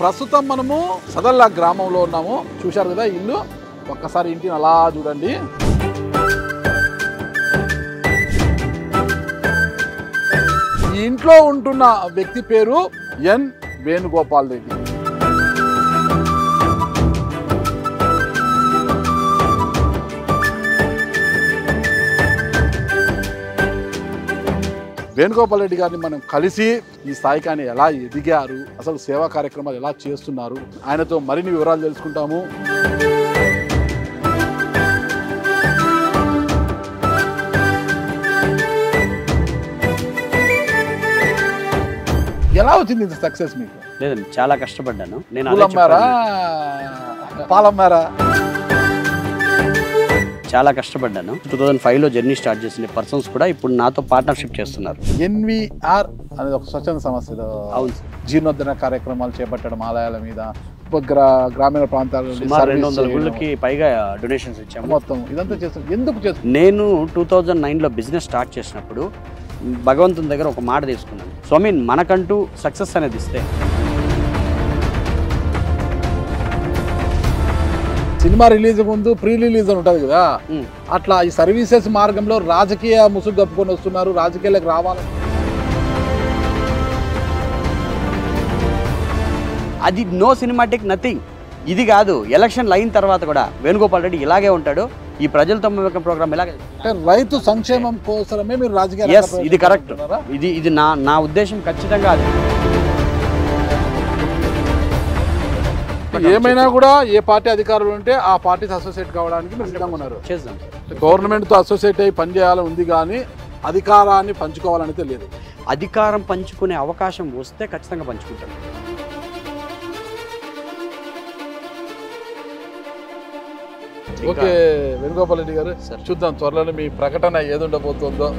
ప్రస్తుతం మనము సదల్లా గ్రామంలో ఉన్నాము. చూశారు కదా ఇల్లు, ఒక్కసారి ఇంటిని అలా చూడండి. ఈ ఇంట్లో ఉంటున్న వ్యక్తి పేరు ఎన్ వేణుగోపాల్ రెడ్డి. వేణుగోపాల్ రెడ్డి గారిని మనం కలిసి ఈ స్థాయికి ఆయన ఎలా ఎదిగారు, అసలు సేవా కార్యక్రమాలు ఎలా చేస్తున్నారు, ఆయనతో మరిన్ని వివరాలు తెలుసుకుంటాము. ఎలా వచ్చింది ఇంత సక్సెస్ మీకు? లేదండి, చాలా కష్టపడ్డాను. నేను పాలమ్మారా? చాలా కష్టపడ్డాను. 2005లో జర్నీ స్టార్ట్ చేసిన పర్సన్స్ కూడా ఇప్పుడు నాతో పార్ట్నర్షిప్ చేస్తున్నారు. ఎన్విఆర్ అనేది ఒక స్వచ్ఛంద సంస్థ. అవును. జీర్ణోద్ధరణ కార్యక్రమాలు చేపట్టడం, ఆలయాల మీద, గ్రామీణ ప్రాంతాల్లో 200 గుళ్ళకి పైగా డొనేషన్స్ ఇచ్చాము. మొత్తం ఇదంతా చేస్తాం. ఎందుకు చేస్తాం? నేను 2009లో బిజినెస్ స్టార్ట్ చేసినప్పుడు భగవంతుని దగ్గర ఒక మాట తీసుకున్నాను. స్వామి, మనకంటూ సక్సెస్ అనేది ఇస్తే, సినిమా రిలీజ్ ముందు ప్రీ రిలీజ్ అని ఉంటుంది కదా, అట్లా ఈ సర్వీసెస్ మార్గంలో రాజకీయ ముసుగు కప్పుకొని వస్తున్నారు. రాజకీయాలకు రావాలి, అది నో సినిమాటిక్ నథింగ్. ఇది కాదు, ఎలక్షన్లు అయిన తర్వాత కూడా వేణుగోపాల్ రెడ్డి ఇలాగే ఉంటాడు. ఈ ప్రజలతో ప్రోగ్రామ్ ఇలాగే. రైతు సంక్షేమం కోసమే మీరు రాజకీయ. ఇది కరెక్ట్. ఇది నా ఉద్దేశం ఖచ్చితంగా అది. ఏమైనా కూడా ఏ పార్టీ అధికారులు ఉంటే ఆ పార్టీతో అసోసియేట్ కావడానికి మీరు సిద్ధంగా ఉన్నారు. చేద్దాం. గవర్నమెంట్తో అసోసియేట్ అయ్యి పనిచేయాలని ఉంది, కానీ అధికారాన్ని పంచుకోవాలనైతే లేదు. అధికారం పంచుకునే అవకాశం వస్తే ఖచ్చితంగా పంచుకుంటాం. ఓకే వేణుగోపాల్ రెడ్డి గారు, చూద్దాం త్వరలోనే మీ ప్రకటన ఏది ఉండబోతుందో.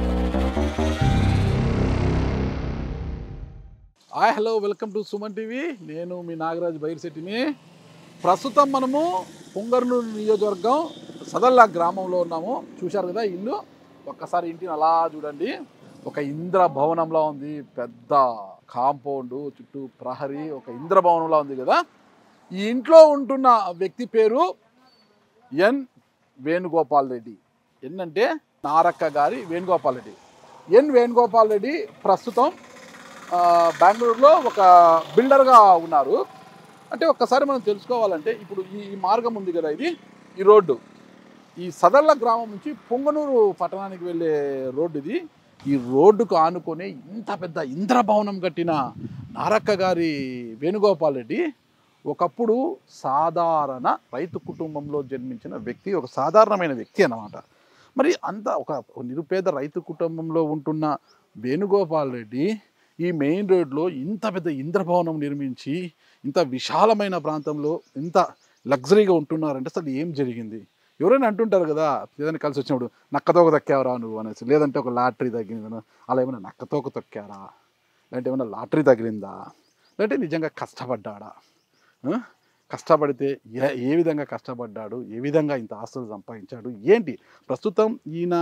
Hi, hello, welcome to Suman TV. నేను మీ నాగరాజ్ బైర్శెట్టిని. ప్రస్తుతం మనము పొంగనూరు నియోజకవర్గం సదల్లా గ్రామంలో ఉన్నాము. చూశారు కదా ఇల్లు, ఒక్కసారి ఇంటిని అలా చూడండి. ఒక ఇంద్ర భవనంలా ఉంది, పెద్ద కాంపౌండ్, చుట్టూ ప్రహరీ, ఒక ఇంద్ర భవనంలా ఉంది కదా. ఈ ఇంట్లో ఉంటున్న వ్యక్తి పేరు ఎన్ వేణుగోపాల్ రెడ్డి. ఏంటంటే నారక్క గారి వేణుగోపాల్ రెడ్డి. ఎన్ వేణుగోపాల్ రెడ్డి ప్రస్తుతం బెంగళూరులో ఒక బిల్డర్గా ఉన్నారు. అంటే ఒక్కసారి మనం తెలుసుకోవాలంటే, ఇప్పుడు ఈ మార్గం ఉంది కదా, ఇది ఈ రోడ్డు, ఈ సదర్ల గ్రామం నుంచి పొంగనూరు పట్టణానికి వెళ్ళే రోడ్డు ఇది. ఈ రోడ్డుకు ఆనుకొని ఇంత పెద్ద ఇంద్రభవనం కట్టిన నారక్క గారి వేణుగోపాల్ రెడ్డి ఒకప్పుడు సాధారణ రైతు కుటుంబంలో జన్మించిన వ్యక్తి, ఒక సాధారణమైన వ్యక్తి అన్నమాట. మరి అంత ఒక నిరుపేద రైతు కుటుంబంలో ఉంటున్న వేణుగోపాల్ రెడ్డి ఈ మెయిన్ రోడ్లో ఇంత పెద్ద ఇంద్రభవనం నిర్మించి ఇంత విశాలమైన ప్రాంతంలో ఇంత లగ్జరీగా ఉంటున్నారంటే అసలు ఏం జరిగింది? ఎవరైనా అంటుంటారు కదా, ఏదైనా కలిసి వచ్చినప్పుడు నక్కతోక తొక్కావరా నువ్వు అనేసి, లేదంటే ఒక లాటరీ తగ్గిందా, అలా ఏమైనా నక్కతోక తొక్కారా, లేదంటే ఏమైనా లాటరీ తగిలిందా, లేదంటే నిజంగా కష్టపడ్డాడా, కష్టపడితే ఏ విధంగా కష్టపడ్డాడు, ఏ విధంగా ఇంత ఆస్తులు సంపాదించాడు, ఏంటి ప్రస్తుతం ఈయన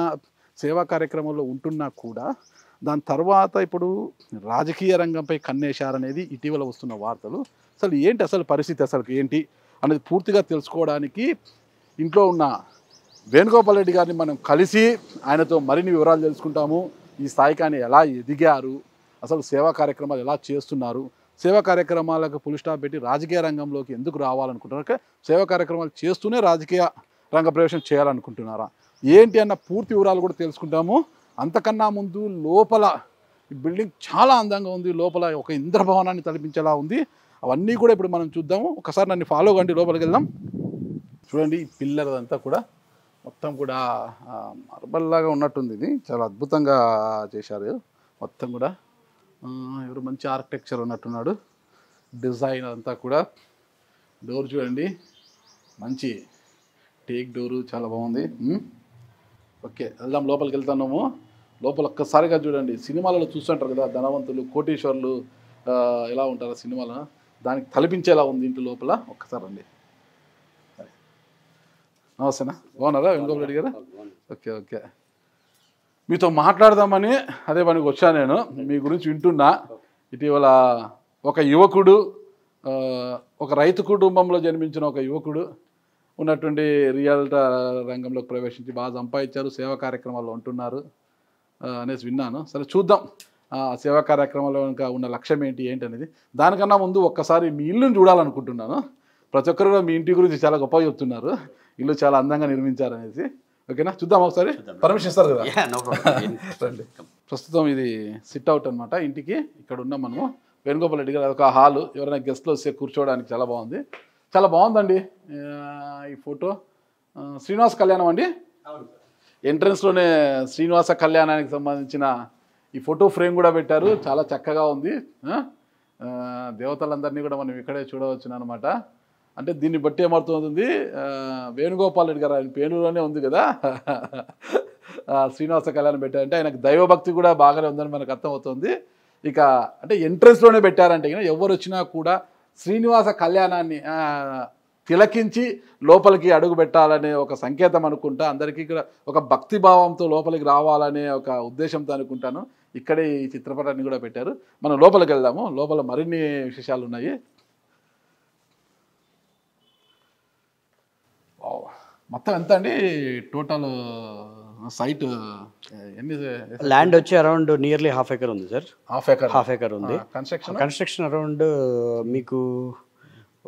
సేవా కార్యక్రమంలో ఉంటున్నా కూడా దాని తర్వాత ఇప్పుడు రాజకీయ రంగంపై కన్నేశారనేది ఇటీవల వస్తున్న వార్తలు. అసలు ఏంటి అసలు పరిస్థితి, అసలు ఏంటి అనేది పూర్తిగా తెలుసుకోవడానికి ఇంట్లో ఉన్న వేణుగోపాల్ రెడ్డి గారిని మనం కలిసి ఆయనతో మరిన్ని వివరాలు తెలుసుకుంటాము. ఈ స్థాయికి ఆయన ఎలా ఎదిగారు, అసలు సేవా కార్యక్రమాలు ఎలా చేస్తున్నారు, సేవా కార్యక్రమాలకు ఫుల్ స్టాప్ పెట్టి రాజకీయ రంగంలోకి ఎందుకు రావాలనుకుంటున్నారు, సేవా కార్యక్రమాలు చేస్తూనే రాజకీయ రంగ ప్రవేశం చేయాలనుకుంటున్నారా, ఏంటి అన్న పూర్తి వివరాలు కూడా తెలుసుకుంటాము. అంతకన్నా ముందు లోపల ఈ బిల్డింగ్ చాలా అందంగా ఉంది, లోపల ఒక ఇంద్రభవనాన్ని తలపించేలా ఉంది. అవన్నీ కూడా ఇప్పుడు మనం చూద్దాము. ఒకసారి నన్ను ఫాలో కండి, లోపలికి వెళ్దాం. చూడండి, ఈ పిల్లర్ అంతా కూడా మొత్తం కూడా మార్బల్లాగా ఉన్నట్టుంది. ఇది చాలా అద్భుతంగా చేశారు మొత్తం కూడా. ఎవరు మంచి ఆర్కిటెక్చర్ ఉన్నట్టున్నాడు. డిజైన్ అంతా కూడా. డోర్ చూడండి, మంచి టేక్ డోరు, చాలా బాగుంది. ఓకే, వెళ్దాం, లోపలికి వెళ్తున్నాము. లోపల ఒక్కసారిగా చూడండి, సినిమాలలో చూస్తుంటారు కదా ధనవంతులు, కోటీశ్వర్లు ఎలా ఉంటారు సినిమాలో, దానికి తలపించేలా ఉంది ఇంటి లోపల. ఒక్కసారి రండి. నమస్తేనా, బాగున్నారా వేణుగోపాల్ రెడ్డి గారు? ఓకే ఓకే, మీతో మాట్లాడదామని అదే పనికి వచ్చాను నేను. మీ గురించి వింటున్నా. ఇటీవల ఒక యువకుడు ఒక రైతు కుటుంబంలో జన్మించిన ఒక యువకుడు ఉన్నటువంటి రియల్ రంగంలోకి ప్రవేశించి బాగా సంపాదించారు, సేవా కార్యక్రమాల్లో ఉంటున్నారు అనేసి విన్నాను. సరే చూద్దాం సేవా కార్యక్రమాల్లో ఇంకా ఉన్న లక్ష్యం ఏంటి అనేది. దానికన్నా ముందు ఒక్కసారి మీ ఇల్లుని చూడాలనుకుంటున్నాను. ప్రతి ఒక్కరు కూడా మీ ఇంటి గురించి చాలా గొప్పగా చెప్తున్నారు, ఇల్లు చాలా అందంగా నిర్మించారు అనేసి. ఓకేనా, చూద్దాం ఒకసారి. పర్మిషన్ ఇస్తారు కదా? రండి. ప్రస్తుతం ఇది సిట్ అవుట్ అనమాట ఇంటికి. ఇక్కడ ఉన్నాం మనము. వేణుగోపాల్ రెడ్డి గారు ఒక హాలు, ఎవరైనా గెస్ట్లు వస్తే కూర్చోవడానికి చాలా బాగుంది. చాలా బాగుందండి ఈ ఫోటో. శ్రీనివాస కళ్యాణం అండి, ఎంట్రన్స్లోనే శ్రీనివాస కళ్యాణానికి సంబంధించిన ఈ ఫోటో ఫ్రేమ్ కూడా పెట్టారు. చాలా చక్కగా ఉంది. దేవతలందరినీ కూడా మనం ఇక్కడే చూడవచ్చు అనమాట. అంటే దీన్ని బట్టి ఏమవుతుంది, వేణుగోపాల్ రెడ్డి గారు ఆయన పేరులోనే ఉంది కదా శ్రీనివాస కళ్యాణం పెట్టారంటే ఆయనకు దైవభక్తి కూడా బాగానే ఉందని మనకు అర్థమవుతుంది. ఇక అంటే ఎంట్రన్స్లోనే పెట్టారంటే ఎవరు వచ్చినా కూడా శ్రీనివాస కళ్యాణాన్ని తిలకించి లోపలికి అడుగు పెట్టాలనే ఒక సంకేతం అనుకుంటా. అందరికీ కూడా ఒక భక్తి భావంతో లోపలికి రావాలనే ఒక ఉద్దేశంతో అనుకుంటాను ఇక్కడే ఈ చిత్రపటాన్ని కూడా పెట్టారు. మనం లోపలికి వెళ్దాము. లోపల మరిన్ని విశేషాలు ఉన్నాయి. మొత్తం ఎంత అండి టోటల్ సైట్? ఎన్ని ల్యాండ్ వచ్చి అరౌండ్ నియర్లీ హాఫ్ ఎకర్ ఉంది సార్. హాఫ్ ఎకర్ ఉంది. కన్స్ట్రక్షన్ అరౌండ్ మీకు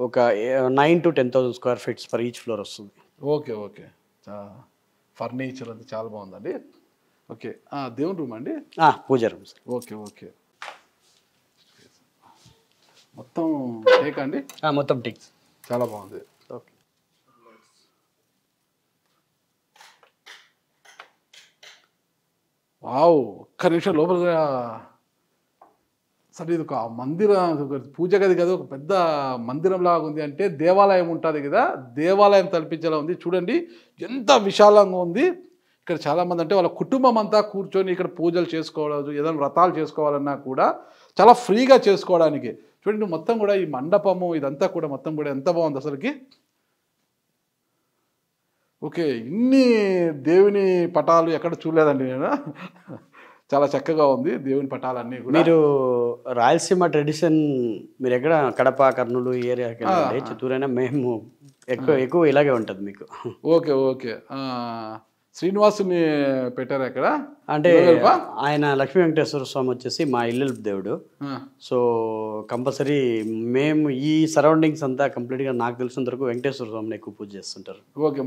ఒక 9,000 to 10,000 square feet for each floor వస్తుంది. ఓకే ఓకే, ఫర్నిచర్ అంతా చాలా బాగుందండి. ఓకే, దేవుని రూమ్ అండి? పూజ రూమ్ సార్. ఓకే ఓకే, మొత్తం టేక్ అండి? మొత్తం టేక్. చాలా బాగుంది. Okay, wow. ఒక్క నిమిషం లోపల. సరే, ఇది ఒక మందిరం, పూజ గది కదా, ఒక పెద్ద మందిరం లాగా ఉంది. అంటే దేవాలయం ఉంటుంది కదా, దేవాలయం తలపించేలా ఉంది. చూడండి ఎంత విశాలంగా ఉంది. ఇక్కడ చాలామంది అంటే వాళ్ళ కుటుంబం అంతా కూర్చొని ఇక్కడ పూజలు చేసుకోవడం, ఏదైనా వ్రతాలు చేసుకోవాలన్నా కూడా చాలా ఫ్రీగా చేసుకోవడానికి. చూడండి మొత్తం కూడా ఈ మండపము ఇదంతా కూడా మొత్తం కూడా ఎంత బాగుంది అసలుకి. ఓకే, ఇన్ని దేవుని పటాలు ఎక్కడ చూడలేదండి నేను. చాలా చక్కగా ఉంది దేవుని పటాలన్నీ కూడా. మీరు రాయలసీమ ట్రెడిషన్ మీరు ఎక్కడ కడప, కర్నూలు ఏరియాకి వెళ్ళండి, చిత్తూరు అయినా మేము ఎక్కువ ఇలాగే ఉంటుంది మీకు. ఓకే ఓకే, శ్రీనివాసుని పెట్టారు అక్కడ. అంటే ఆయన లక్ష్మీ వెంకటేశ్వర స్వామి వచ్చేసి మా ఇల్లు దేవుడు. సో కంపల్సరీ మేము ఈ సరౌండింగ్స్ అంతా కంప్లీట్గా నాకు తెలిసినంత వరకు వెంకటేశ్వర స్వామిని ఎక్కువ పూజ చేస్తుంటారు. ఓకే,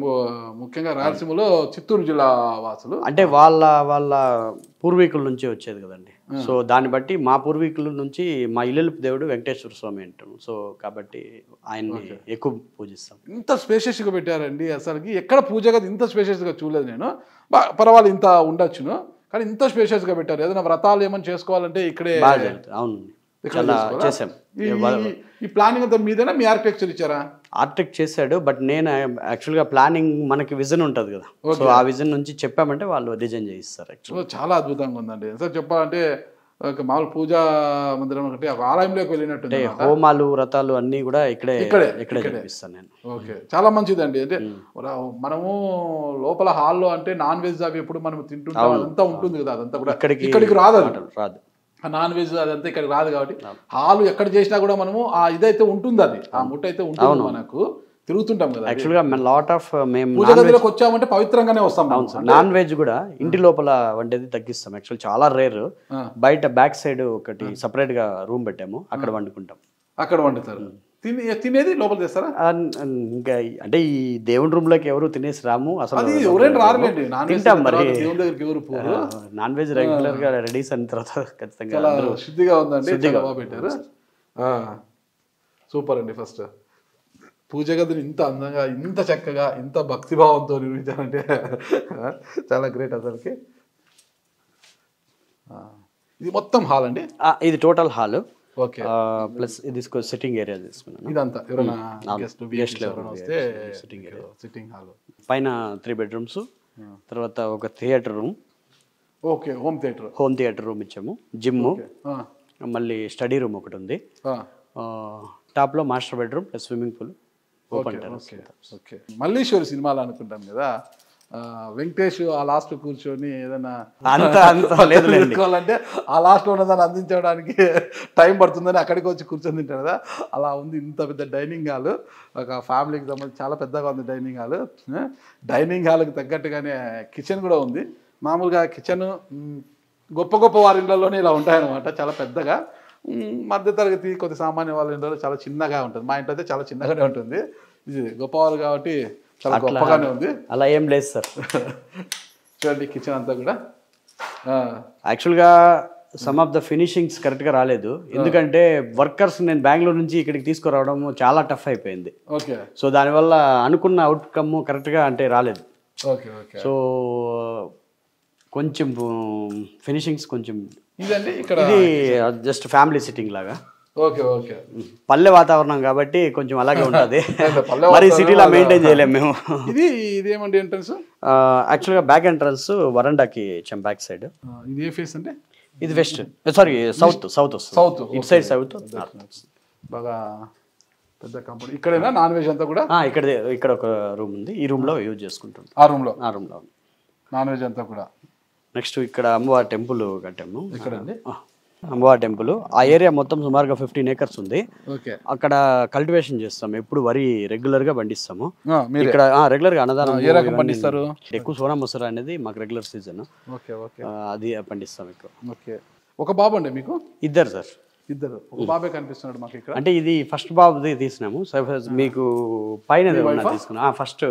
ముఖ్యంగా రాయలసీమలో చిత్తూరు జిల్లా వాసులు అంటే వాళ్ళ పూర్వీకుల నుంచి వచ్చేది కదండి. సో దాన్ని బట్టి మా పూర్వీకుల నుంచి మా ఇల్లు దేవుడు వెంకటేశ్వర స్వామి అంటాం. సో కాబట్టి ఆయన్ని ఎక్కువ పూజిస్తాం. ఇంత స్పేషియస్గా పెట్టారండి అసలుకి. ఎక్కడ పూజ గది ఇంత స్పేషియస్గా చూడలేదు నేను. పర్వాలేదు ఇంత ఉండొచ్చును, కానీ ఇంత స్పేషియస్గా పెట్టారు. ఏదైనా వ్రతాలు ఏమైనా చేసుకోవాలంటే ఇక్కడే. అవును, చేసాం. ఈ ప్లానింగ్ అంతా మీదేనా, మీ ఆర్కిటెక్చర్ ఇచ్చారా? ఆర్కిటెక్ట్ చేశాడు, బట్ నేను యాక్చువల్గా ప్లానింగ్ మనకి విజన్ ఉంటుంది కదా, సో ఆ విజన్ నుంచి చెప్పామంటే వాళ్ళు డిజైన్ చేయిస్తారు. యాక్చువల్గా చాలా అద్భుతంగా ఉందండి. సార్ చెప్పాలంటే మామూలు పూజా మందిరం ఒకటి ఆలయంలోకి వెళ్ళినట్టు. అంటే హోమాలు వ్రతాలు అన్నీ కూడా ఇక్కడే చేపిస్తాను నేను. ఓకే, చాలా మంచిదండి. అంటే మనము లోపల హాల్లో అంటే నాన్ వెజ్ అవి ఎప్పుడు మనం తింటుంటాం, అదంతా ఉంటుంది కదా, అదంతా కూడా ఇక్కడికి రాదు. నాన్ వెజ్ అదంతా ఇక్కడికి రాదు కాబట్టి హాలు ఎక్కడ చేసినా కూడా మనము ఇదైతే ఉంటుంది, అది ఆ ముట్ట అయితే ఉంటుంది. మనకు తిరుగుతుంటాం కదా. యాక్చువల్గా లాట్ ఆఫ్ మేము పూజ గదిలోకి వచ్చామంటే పవిత్రంగానే వస్తాం. నాన్ వెజ్ కూడా ఇంటి లోపల వండేది తగ్గిస్తాం. యాక్చువల్ చాలా రేర్. బయట బ్యాక్ సైడ్ ఒకటి సపరేట్ గా రూమ్ పెట్టాము, అక్కడ వండుకుంటాం. అక్కడ వండుతారు. తినేది లోపల చేస్తారా? ఇంకా అంటే ఈ దేవుని రూమ్ లోకి ఎవరు తినేసి రాము అసలు. ఎవరైనా రారులేండి, తింటాం మరి. నాన్ వెజ్ రెగ్యులర్ గా రెడీస్ అయిన తర్వాత ఖచ్చితంగా శుద్ధిగా ఉందండి, బాగా పెట్టారు. సూపర్ అండి. ఫస్ట్ పూజ గదిని ఇంత అందంగా, ఇంత చక్కగా, ఇంత భక్తిభావంతో నిర్మించారంటే చాలా గ్రేట్ అసలుకి. ఇది మొత్తం హాల్ అండి? ఇది టోటల్ హాల్. ఓకే, ప్లస్ ఇది సిట్టింగ్ ఏరియా తీసుకున్నాను. ఇదంతా ఎవరైనా సిట్టింగ్ హాల్. పైన 3 bedrooms, తర్వాత ఒక theatre room. Okay, home theatre room ఇచ్చాము. జిమ్, మళ్ళీ స్టడీ రూమ్ ఒకటి ఉంది. టాప్ లో master bedroom plus swimming pool, open terrace. Okay, Malliswari సినిమాలు అనుకుంటాం కదా, వెంకటేష్ ఆ లాస్ట్ కూర్చొని ఏదైనా అంత లేదులేండి. తీసుకోవాలంటే ఆ లాస్ట్లో ఉన్నదాన్ని అందించడానికి టైం పడుతుందని అక్కడికి వచ్చి కూర్చొని తింటారు కదా, అలా ఉంది. ఇంత పెద్ద డైనింగ్ హాల్, ఒక ఫ్యామిలీకి సంబంధించి చాలా పెద్దగా ఉంది డైనింగ్ హాల్. డైనింగ్ హాల్కి తగ్గట్టుగానే కిచెన్ కూడా ఉంది. మామూలుగా కిచెన్ గొప్ప గొప్ప వారి ఇళ్ళలోనే ఇలా ఉంటాయన్నమాట, చాలా పెద్దగా. మధ్యతరగతి కొద్ది సామాన్య వాళ్ళ ఇంట్లో చాలా చిన్నగా ఉంటుంది. మా ఇంట్లో అయితే చాలా చిన్నగానే ఉంటుంది. ఇది గొప్పవారు కాబట్టి చాలా గొప్పగానే ఉంది. అలా ఏం లేదు సార్. చూడండి కిచెన్ అంతా కూడా. యాక్చువల్గా సమ్ ఆఫ్ ద ఫినిషింగ్స్ కరెక్ట్గా రాలేదు, ఎందుకంటే వర్కర్స్ నేను బెంగళూరు నుంచి ఇక్కడికి తీసుకురావడం చాలా టఫ్ అయిపోయింది. ఓకే. సో దానివల్ల అనుకున్న అవుట్కమ్ కరెక్ట్గా అంటే రాలేదు. Okay okay. సో కొంచెం ఫినిషింగ్స్ కొంచెం ఇదండి ఇక్కడ ఇది జస్ట్ ఫ్యామిలీ సిట్టింగ్ లాగా. Okay okay. పల్లె వాతావరణం కాబట్టి కొంచెం అలాగే ఉంటుంది, మరి సిటీలో మెయింటైన్ చేయలేము మేము. ఇదేమండి ఎంట్రన్స్? యాక్చువల్గా బ్యాక్ ఎంట్రన్స్ వరండాకి బ్యాక్ సైడ్. ఇది ఏ ఫేస్ అంటే? ఇది వెస్ట్, సారీ సౌత్. సౌత్ ఇటు సైడ్ సౌత్. బాగా పెద్ద కంపెనీ. ఇక్కడేనా నాన్ వెజ్ అంతా కూడా? ఇక్కడ ఒక రూమ్ ఉంది, ఈ రూమ్ లో యూజ్ చేసుకుంటాం. ఆ రూమ్ లో నాన్ వెజ్ అంతా కూడా. నెక్స్ట్ ఇక్కడ అమ్మవారి టెంపుల్ కట్టాము. ఇక్కడ అమ్మవారి టెంపుల్. ఆ ఏరియా మొత్తం సుమారుగా 15 acres ఉంది. ఓకే. అక్కడ కల్టివేషన్ చేస్తాం, ఎప్పుడు వరి రెగ్యులర్ గా పండిస్తాము. ఇక్కడ రెగ్యులర్ గా అన్నదానం పండిస్తారు. ఎక్కువ సోనా మసూరా అనేది మాకు రెగ్యులర్ సీజన్. Okay okay. అది పండిస్తాం ఎక్కువ. ఓకే. ఒక బాబు అండి మీకు? ఇద్దరు సార్. ఇద్దరు. ఒక బాబే కనిపిస్తున్నాడు మాకు ఇక్కడ. అంటే ఇది ఫస్ట్ బాబుది తీసినాము, మీకు పైన తీసుకున్నా. ఫస్ట్.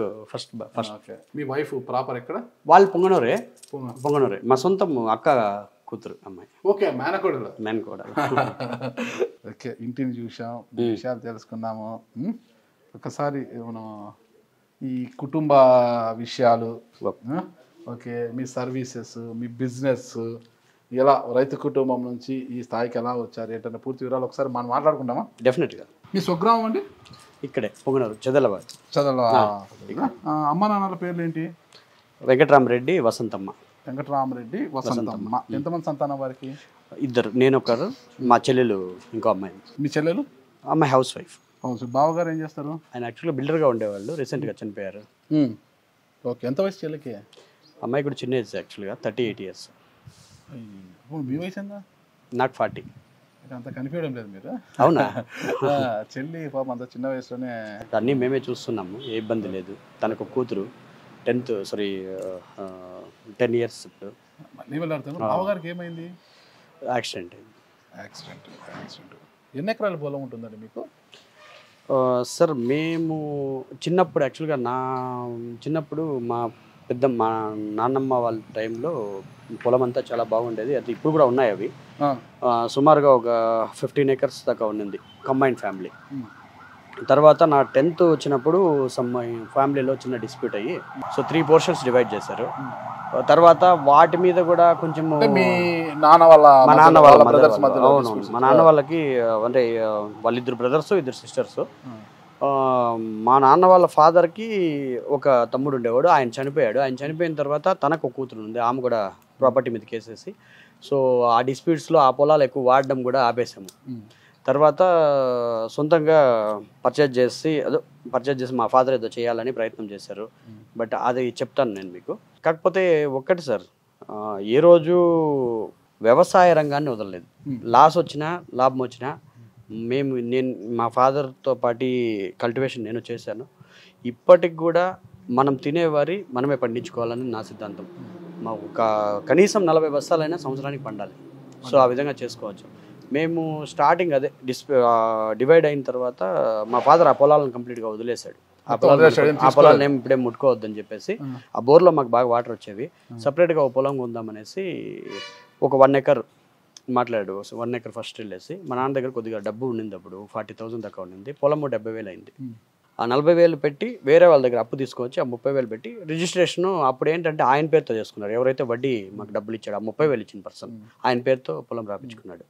ఓకే. మీ వైఫ్ ప్రాపర్ ఎక్కడ? వాళ్ళు పొంగనూరే. మా సొంతం అక్క కూతురు అమ్మాయి. ఓకే. మేనకోడలు. ఓకే. ఇంటిని చూసాం, విషయాలు తెలుసుకున్నాము. ఒకసారి మనం ఈ కుటుంబ విషయాలు, ఓకే, మీ సర్వీసెస్, మీ బిజినెస్, ఎలా రైతు కుటుంబం నుంచి ఈ స్థాయికి ఎలా వచ్చారు ఏంటంటే పూర్తి వివరాలు ఒకసారి మనం మాట్లాడుకుంటామా? డెఫినెట్గా. మీ స్వగ్రామం అండి? ఇక్కడే పొంగనూరు, చదలబాద్. అమ్మ నాన్నల పేర్లు ఏంటి? వెంకటరామరెడ్డి, వసంతమ్మ. వెంకటరామరెడ్డి, వసంతమ్మ. ఎంతమంది సంతానం వారికి? ఇద్దరు, నేను ఒకరు, మా చెల్లెలు ఇంకో అమ్మాయి. మీ చెల్లెలు? అమ్మాయి హౌస్ వైఫ్. బావగారు ఏం చేస్తారు? ఆయన యాక్చువల్గా బిల్డర్గా ఉండేవాళ్ళు, రీసెంట్గా చనిపోయారు. ఓకే. ఎంత వయసు చెల్లికి? అమ్మాయి కూడా చిన్న ఏజ్, యాక్చువల్గా 38 years. మీ వయసు ఎంత? నాకు 40. అంత కనిపించడం లేదు మీరు. అవునా? చెల్లి పాపం అంత చిన్న వయసులోనే. అన్నీ మేమే చూస్తున్నాము, ఏ ఇబ్బంది లేదు. తనకు కూతురు 10 years ఇప్పుడు. మళ్ళీ వెళ్ళాడుతాను. బావగారికి ఏమైంది? యాక్సిడెంట్. ఎన్ని ఎకరాల పొలం ఉంటుందండి మీకు? సార్ మేము చిన్నప్పుడు యాక్చువల్గా చిన్నప్పుడు మా నాన్నమ్మ వాళ్ళ టైంలో పొలం అంతా చాలా బాగుండేది. అది ఇప్పుడు కూడా ఉన్నాయి అవి. సుమారుగా ఒక 15 acres దాకా ఉన్నింది, కంబైన్డ్ ఫ్యామిలీ. తర్వాత నా 10th వచ్చినప్పుడు ఫ్యామిలీలో చిన్న డిస్ప్యూట్ అయ్యి సో 3 portions డివైడ్ చేశారు. తర్వాత వాటి మీద కూడా కొంచెం మా నాన్న వాళ్ళకి అంటే వాళ్ళిద్దరు బ్రదర్స్, 2 sisters. మా నాన్న వాళ్ళ ఫాదర్కి ఒక తమ్ముడు ఉండేవాడు, ఆయన చనిపోయాడు. ఆయన చనిపోయిన తర్వాత తనకు కూతురు ఉంది, ఆమె కూడా ప్రాపర్టీ మీద కేసేసి సో ఆ డిస్ప్యూట్స్లో ఆ పొలాలు ఎక్కువ వాడడం కూడా ఆపేసాము. తర్వాత సొంతంగా పర్చేజ్ చేసి మా ఫాదర్ ఏదో చేయాలని ప్రయత్నం చేశారు. బట్ అది చెప్తాను నేను మీకు. కాకపోతే ఒక్కటి సార్, ఏ రోజు వ్యవసాయ రంగాన్ని వదలలేదు. లాస్ వచ్చినా లాభం వచ్చినా నేను మా ఫాదర్తో పాటు కల్టివేషన్ నేను చేశాను. ఇప్పటికి కూడా మనం తినేవారి మనమే పండించుకోవాలని నా సిద్ధాంతం. ఒక కనీసం 40 బస్తాలైనా సంవత్సరానికి పండాలి. సో ఆ విధంగా చేసుకోవచ్చు. మేము స్టార్టింగ్ డివైడ్ అయిన తర్వాత మా ఫాదర్ ఆ పొలాలను కంప్లీట్గా వదిలేశాడు. ఆ పొలాలను ఏమి ఇప్పుడే ముట్టుకోవద్దని చెప్పేసి, ఆ బోర్లో మాకు బాగా వాటర్ వచ్చేవి. సపరేట్గా ఒక పొలం కొందామనేసి ఒక 1 acre మాట్లాడు. 1 acre ఫస్ట్ వెళ్ళేసి మా నాన్న దగ్గర కొద్దిగా డబ్బు ఉండింది, అప్పుడు 40,000 దాకా ఉండింది. పొలము 70,000 అయింది. ఆ 40,000 పెట్టి వేరే వాళ్ళ దగ్గర అప్పు తీసుకొచ్చి ఆ 30,000 పెట్టి రిజిస్ట్రేషన్ అప్పుడు ఏంటంటే ఆయన పేరుతో చేసుకున్నారు. ఎవరైతే వడ్డీ మాకు డబ్బులు ఇచ్చాడు, ఆ 30,000 ఇచ్చిన పర్సన్ ఆయన పేరుతో పొలం రాపించుకున్నాడు.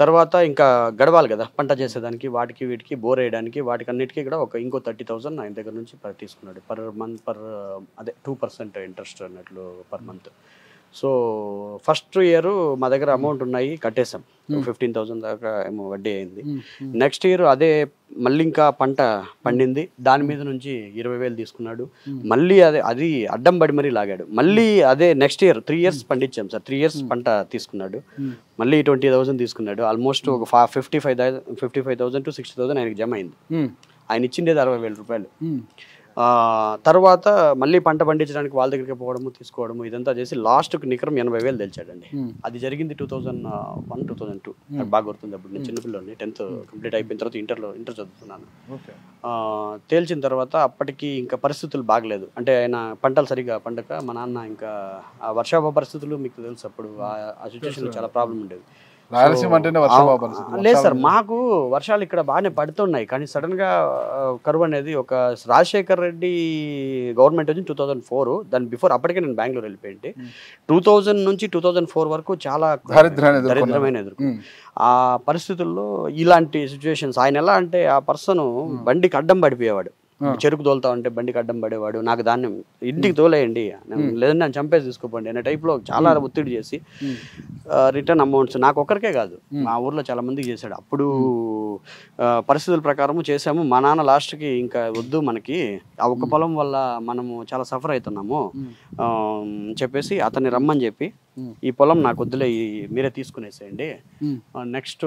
తర్వాత ఇంకా గడవాలి కదా పంట చేసేదానికి, వాటికి వీటికి బోర్ వేయడానికి, వాటికి అన్నిటికీ కూడా ఇంకో 30,000 ఆయన దగ్గర నుంచి తీసుకున్నాడు. పర్ మంత్ 2% ఇంట్రెస్ట్ అన్నట్లు per month. So first year మా దగ్గర అమౌంట్ ఉన్నాయి, కట్టేసాం. 15,000 దాకా ఏమో వడ్డీ అయింది. నెక్స్ట్ ఇయర్ అదే మళ్ళీ ఇంకా పంట పండింది, దాని మీద నుంచి 20,000 తీసుకున్నాడు. మళ్ళీ అది అడ్డం పడి మరీ లాగాడు. మళ్ళీ అదే నెక్స్ట్ ఇయర్ 3 years పండించాం సార్. 3 years పంట తీసుకున్నాడు. మళ్ళీ 20,000 తీసుకున్నాడు. ఆల్మోస్ట్ ఒక 55,000 to 60,000 ఆయనకి జమ అయింది. ఆయన ఇచ్చిండేది 60,000 రూపాయలు. తర్వాత మళ్ళీ పంట పండించడానికి వాళ్ళ దగ్గరికి పోవడము, తీసుకోవడము, ఇదంతా చేసి లాస్ట్కి నికరం 80,000 తెలిచాడండి. అది జరిగింది 2001, 2002 నాకు బాగా గుర్తుంది. అప్పుడు నేను చిన్నపిల్లని 10th కంప్లీట్ అయిపోయిన తర్వాత ఇంటర్ చదువుతున్నాను. తేల్చిన తర్వాత అప్పటికి ఇంకా పరిస్థితులు బాగలేదు. అంటే ఆయన పంటలు సరిగా పండక మా నాన్న ఇంకా ఆ వర్షాభావ పరిస్థితులు మీకు తెలుసు, అప్పుడు ఆ సిచ్యువేషన్లో చాలా ప్రాబ్లం ఉండేది. రాయలసీమ అంటేనే లేదు సార్, మాకు వర్షాలు ఇక్కడ బాగానే పడుతున్నాయి, కానీ సడన్ గా కరువు అనేది ఒక రాజశేఖర్ రెడ్డి గవర్నమెంట్ వచ్చి 2004, దాని బిఫోర్ అప్పటికే నేను బెంగళూరు వెళ్ళిపోయింది. 2000 నుంచి 2004 వరకు చాలా దరిద్రమైన ఎదుర్కొ. ఆ పరిస్థితుల్లో ఇలాంటి సిచ్యువేషన్స్, ఆయన ఎలా అంటే ఆ పర్సన్ బండికి అడ్డం పడిపోయేవాడు. చెరుకు తోలుతా ఉంటే బండికి అడ్డం పడేవాడు. నాకు దాన్ని ఇంటికి తోలేయండి, లేదంటే నేను చంపేసి తీసుకోపోండి అనే టైప్లో చాలా ఒత్తిడి చేసి రిటర్న్ అమౌంట్స్ నాకు ఒక్కరికే కాదు, మా ఊర్లో చాలా మందికి చేశాడు. అప్పుడు పరిస్థితుల ప్రకారము చేసాము. మా నాన్న లాస్ట్కి ఇంకా వద్దు, మనకి ఆ ఒక్క పొలం వల్ల మనము చాలా సఫర్ అవుతున్నాము చెప్పేసి అతన్ని రమ్మని చెప్పి, ఈ పొలం నాకు వద్దులే, మీరే తీసుకునేసేయండి. నెక్స్ట్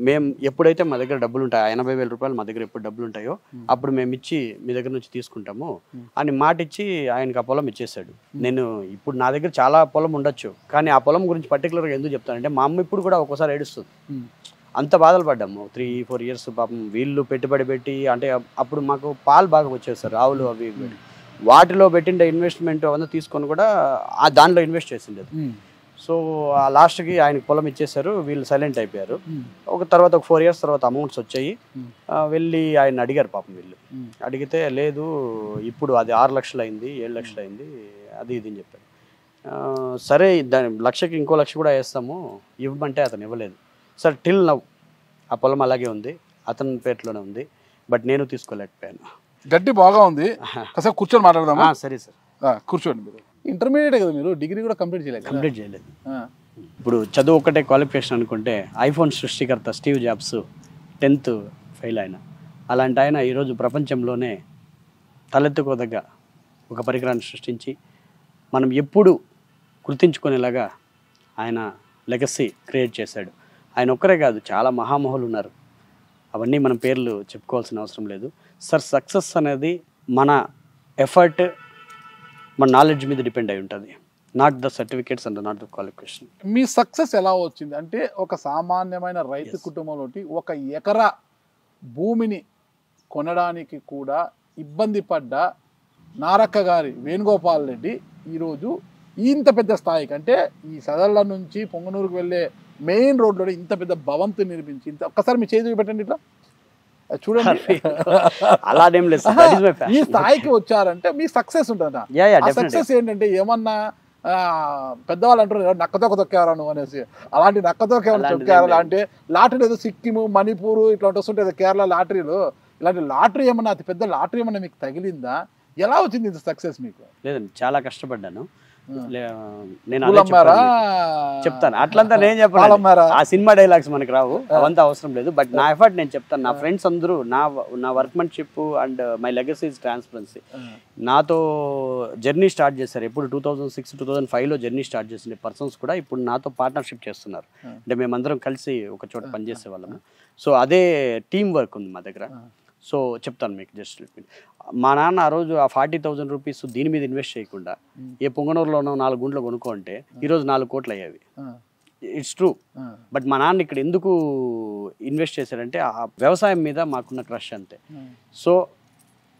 మేము ఎప్పుడైతే మా దగ్గర డబ్బులు ఉంటాయో, 80,000 రూపాయలు మా దగ్గర ఎప్పుడు డబ్బులు ఉంటాయో అప్పుడు మేము ఇచ్చి మీ దగ్గర నుంచి తీసుకుంటాము అని మాట ఇచ్చి ఆయనకి ఆ పొలం ఇచ్చేసాడు. నేను ఇప్పుడు నా దగ్గర చాలా పొలం ఉండొచ్చు, కానీ ఆ పొలం గురించి పర్టికులర్గా ఎందుకు చెప్తానంటే మా అమ్మ ఇప్పుడు కూడా ఒక్కోసారి ఏడుస్తుంది. అంత బాధలు పడ్డాము 3-4 years. పాపం వీళ్ళు పెట్టుబడి పెట్టి, అంటే అప్పుడు మాకు పాలు బాగా వచ్చేస్తారు, ఆవులు అవి వాటిలో పెట్టిన ఇన్వెస్ట్మెంట్ అవన్నీ తీసుకొని కూడా దానిలో ఇన్వెస్ట్ చేసిండేది. సో ఆ లాస్ట్కి ఆయనకి పొలం ఇచ్చేసారు, వీళ్ళు సైలెంట్ అయిపోయారు. తర్వాత ఒక 4 years తర్వాత అమౌంట్స్ వచ్చాయి. వెళ్ళి ఆయన అడిగారు పాపం వీళ్ళు. అడిగితే లేదు, ఇప్పుడు అది 6 లక్షలు అయింది, 7 లక్షలు అయింది, అది ఇది అని చెప్పారు. సరే దాని లక్షకి ఇంకో లక్ష కూడా వేస్తాము ఇవ్వమంటే అతను ఇవ్వలేదు సార్. టిల్ నవ్ ఆ పొలం అలాగే ఉంది, అతని పేరులోనే ఉంది, బట్ నేను తీసుకోలేకపోయాను. గడ్డి బాగా ఉంది, కాసేపు కూర్చొని మాట్లాడదామా? సరే సార్, కూర్చోండి. మీరు ఇంటర్మీడియట్ కదా, మీరు డిగ్రీ కూడా కంప్లీట్ చేయలేదు. ఇప్పుడు చదువు ఒకటే క్వాలిఫికేషన్ అనుకుంటే, ఐఫోన్ సృష్టికర్త స్టీవ్ జాబ్స్ 10th ఫెయిల్ అయిన అలాంటి ఆయన ఈరోజు ప్రపంచంలోనే తలెత్తుకోదగ్గ ఒక పరికరాన్ని సృష్టించి మనం ఎప్పుడు గుర్తించుకునేలాగా ఆయన లెగసీ క్రియేట్ చేశాడు. ఆయన ఒక్కరే కాదు, చాలా మహామహులు ఉన్నారు. అవన్నీ మనం పేర్లు చెప్పుకోవాల్సిన అవసరం లేదు సార్. సక్సెస్ అనేది మన ఎఫర్ట్, మన నాలెడ్జ్ మీద డిపెండ్ అయి ఉంటుంది, not the certificates and not the qualification. Me success ఎలా వచ్చింది అంటే, ఒక సామాన్యమైన రైతు కుటుంబంలో 1 ఎకరా భూమిని కొనడానికి కూడా ఇబ్బంది పడ్డ నారక్క గారి వేణుగోపాల్ రెడ్డి ఈరోజు ఇంత పెద్ద స్థాయికి, అంటే ఈ సదళ్ళ నుంచి పొంగనూరుకు వెళ్ళే మెయిన్ రోడ్లో ఇంత పెద్ద భవంతి నిర్మించి, ఇంత ఒక్కసారి మీ చేతి పెట్టండి ఇట్లా చూడండి, అలానేం లేదు, ఈ స్థాయికి వచ్చారంటే మీ సక్సెస్ ఉంటుంది. ఆ సక్సెస్ ఏంటంటే, ఏమన్నా పెద్దవాళ్ళు అంటారు నక్కతోక తొక్కారా నువ్వు అనేసి, అలాంటి నక్కతోక తొక్కారా అంటే, లాటరీ ఏదో సిక్కిము, మణిపూర్ ఇట్లాంటి వస్తుంటాయి కేరళ లాటరీలు, ఇలాంటి లాటరీ ఏమన్నా, అతి పెద్ద లాటరీ ఏమన్నా మీకు తగిలిందా? ఎలా వచ్చింది ఇంత సక్సెస్ మీకు? లేదండి, చాలా కష్టపడ్డాను. నేను చెప్తాను, అట్లంతా నేను చెప్పాను. ఆ సినిమా డైలాగ్స్ మనకి రావు, అవంతా అవసరం లేదు. బట్ నా ఎఫర్ట్ నేను చెప్తాను. నా ఫ్రెండ్స్ అందరూ నా workmanship and my legacy is transparency. నాతో జర్నీ స్టార్ట్ చేశారు ఎప్పుడు 2006-2005లో జర్నీ స్టార్ట్ చేసిన పర్సన్స్ కూడా ఇప్పుడు నాతో పార్ట్నర్షిప్ చేస్తున్నారు. అంటే మేమందరం కలిసి ఒక చోట పనిచేసే వాళ్ళము. సో అదే టీం వర్క్ ఉంది మా దగ్గర. సో చెప్తాను మీకు, జస్ట్ మా నాన్న ఆ రోజు ఆ 40,000 రూపీస్ దీని మీద ఇన్వెస్ట్ చేయకుండా ఏ పొంగనూరులోనో 4 గుంట్లు కొనుక్కుంటే ఈరోజు 4 కోట్లు అయ్యేవి. It's true. బట్ మా నాన్న ఇక్కడ ఎందుకు ఇన్వెస్ట్ చేశారంటే ఆ వ్యవసాయం మీద మాకున్న క్రష్ అంతే. సో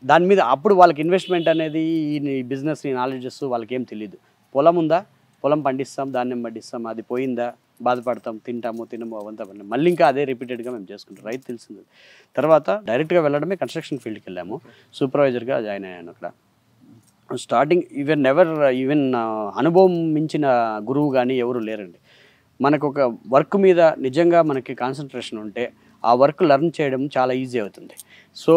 దాని మీద అప్పుడు వాళ్ళకి ఇన్వెస్ట్మెంట్ అనేది, ఈ బిజినెస్ నాలెడ్జెస్ వాళ్ళకి ఏం తెలియదు. పొలం ఉందా, పొలం పండిస్తాం, ధాన్యం పండిస్తాం, అది పోయిందా బాధపడతాం, తినము అవంతా మళ్ళీ ఇంకా అదే రిపీటెడ్గా మేము చేసుకుంటాం. రైతు తెలిసింది. తర్వాత డైరెక్ట్గా వెళ్ళడమే కన్స్ట్రక్షన్ ఫీల్డ్కి వెళ్ళాము, సూపర్వైజర్గా జాయిన్ అయ్యాను అక్కడ. స్టార్టింగ్ ఈవెన్ అనుభవం మించిన గురువు కానీ ఎవరు లేరండి. మనకు ఒక వర్క్ మీద నిజంగా మనకి కాన్సన్ట్రేషన్ ఉంటే ఆ వర్క్ లెర్న్ చేయడం చాలా ఈజీ అవుతుంది. సో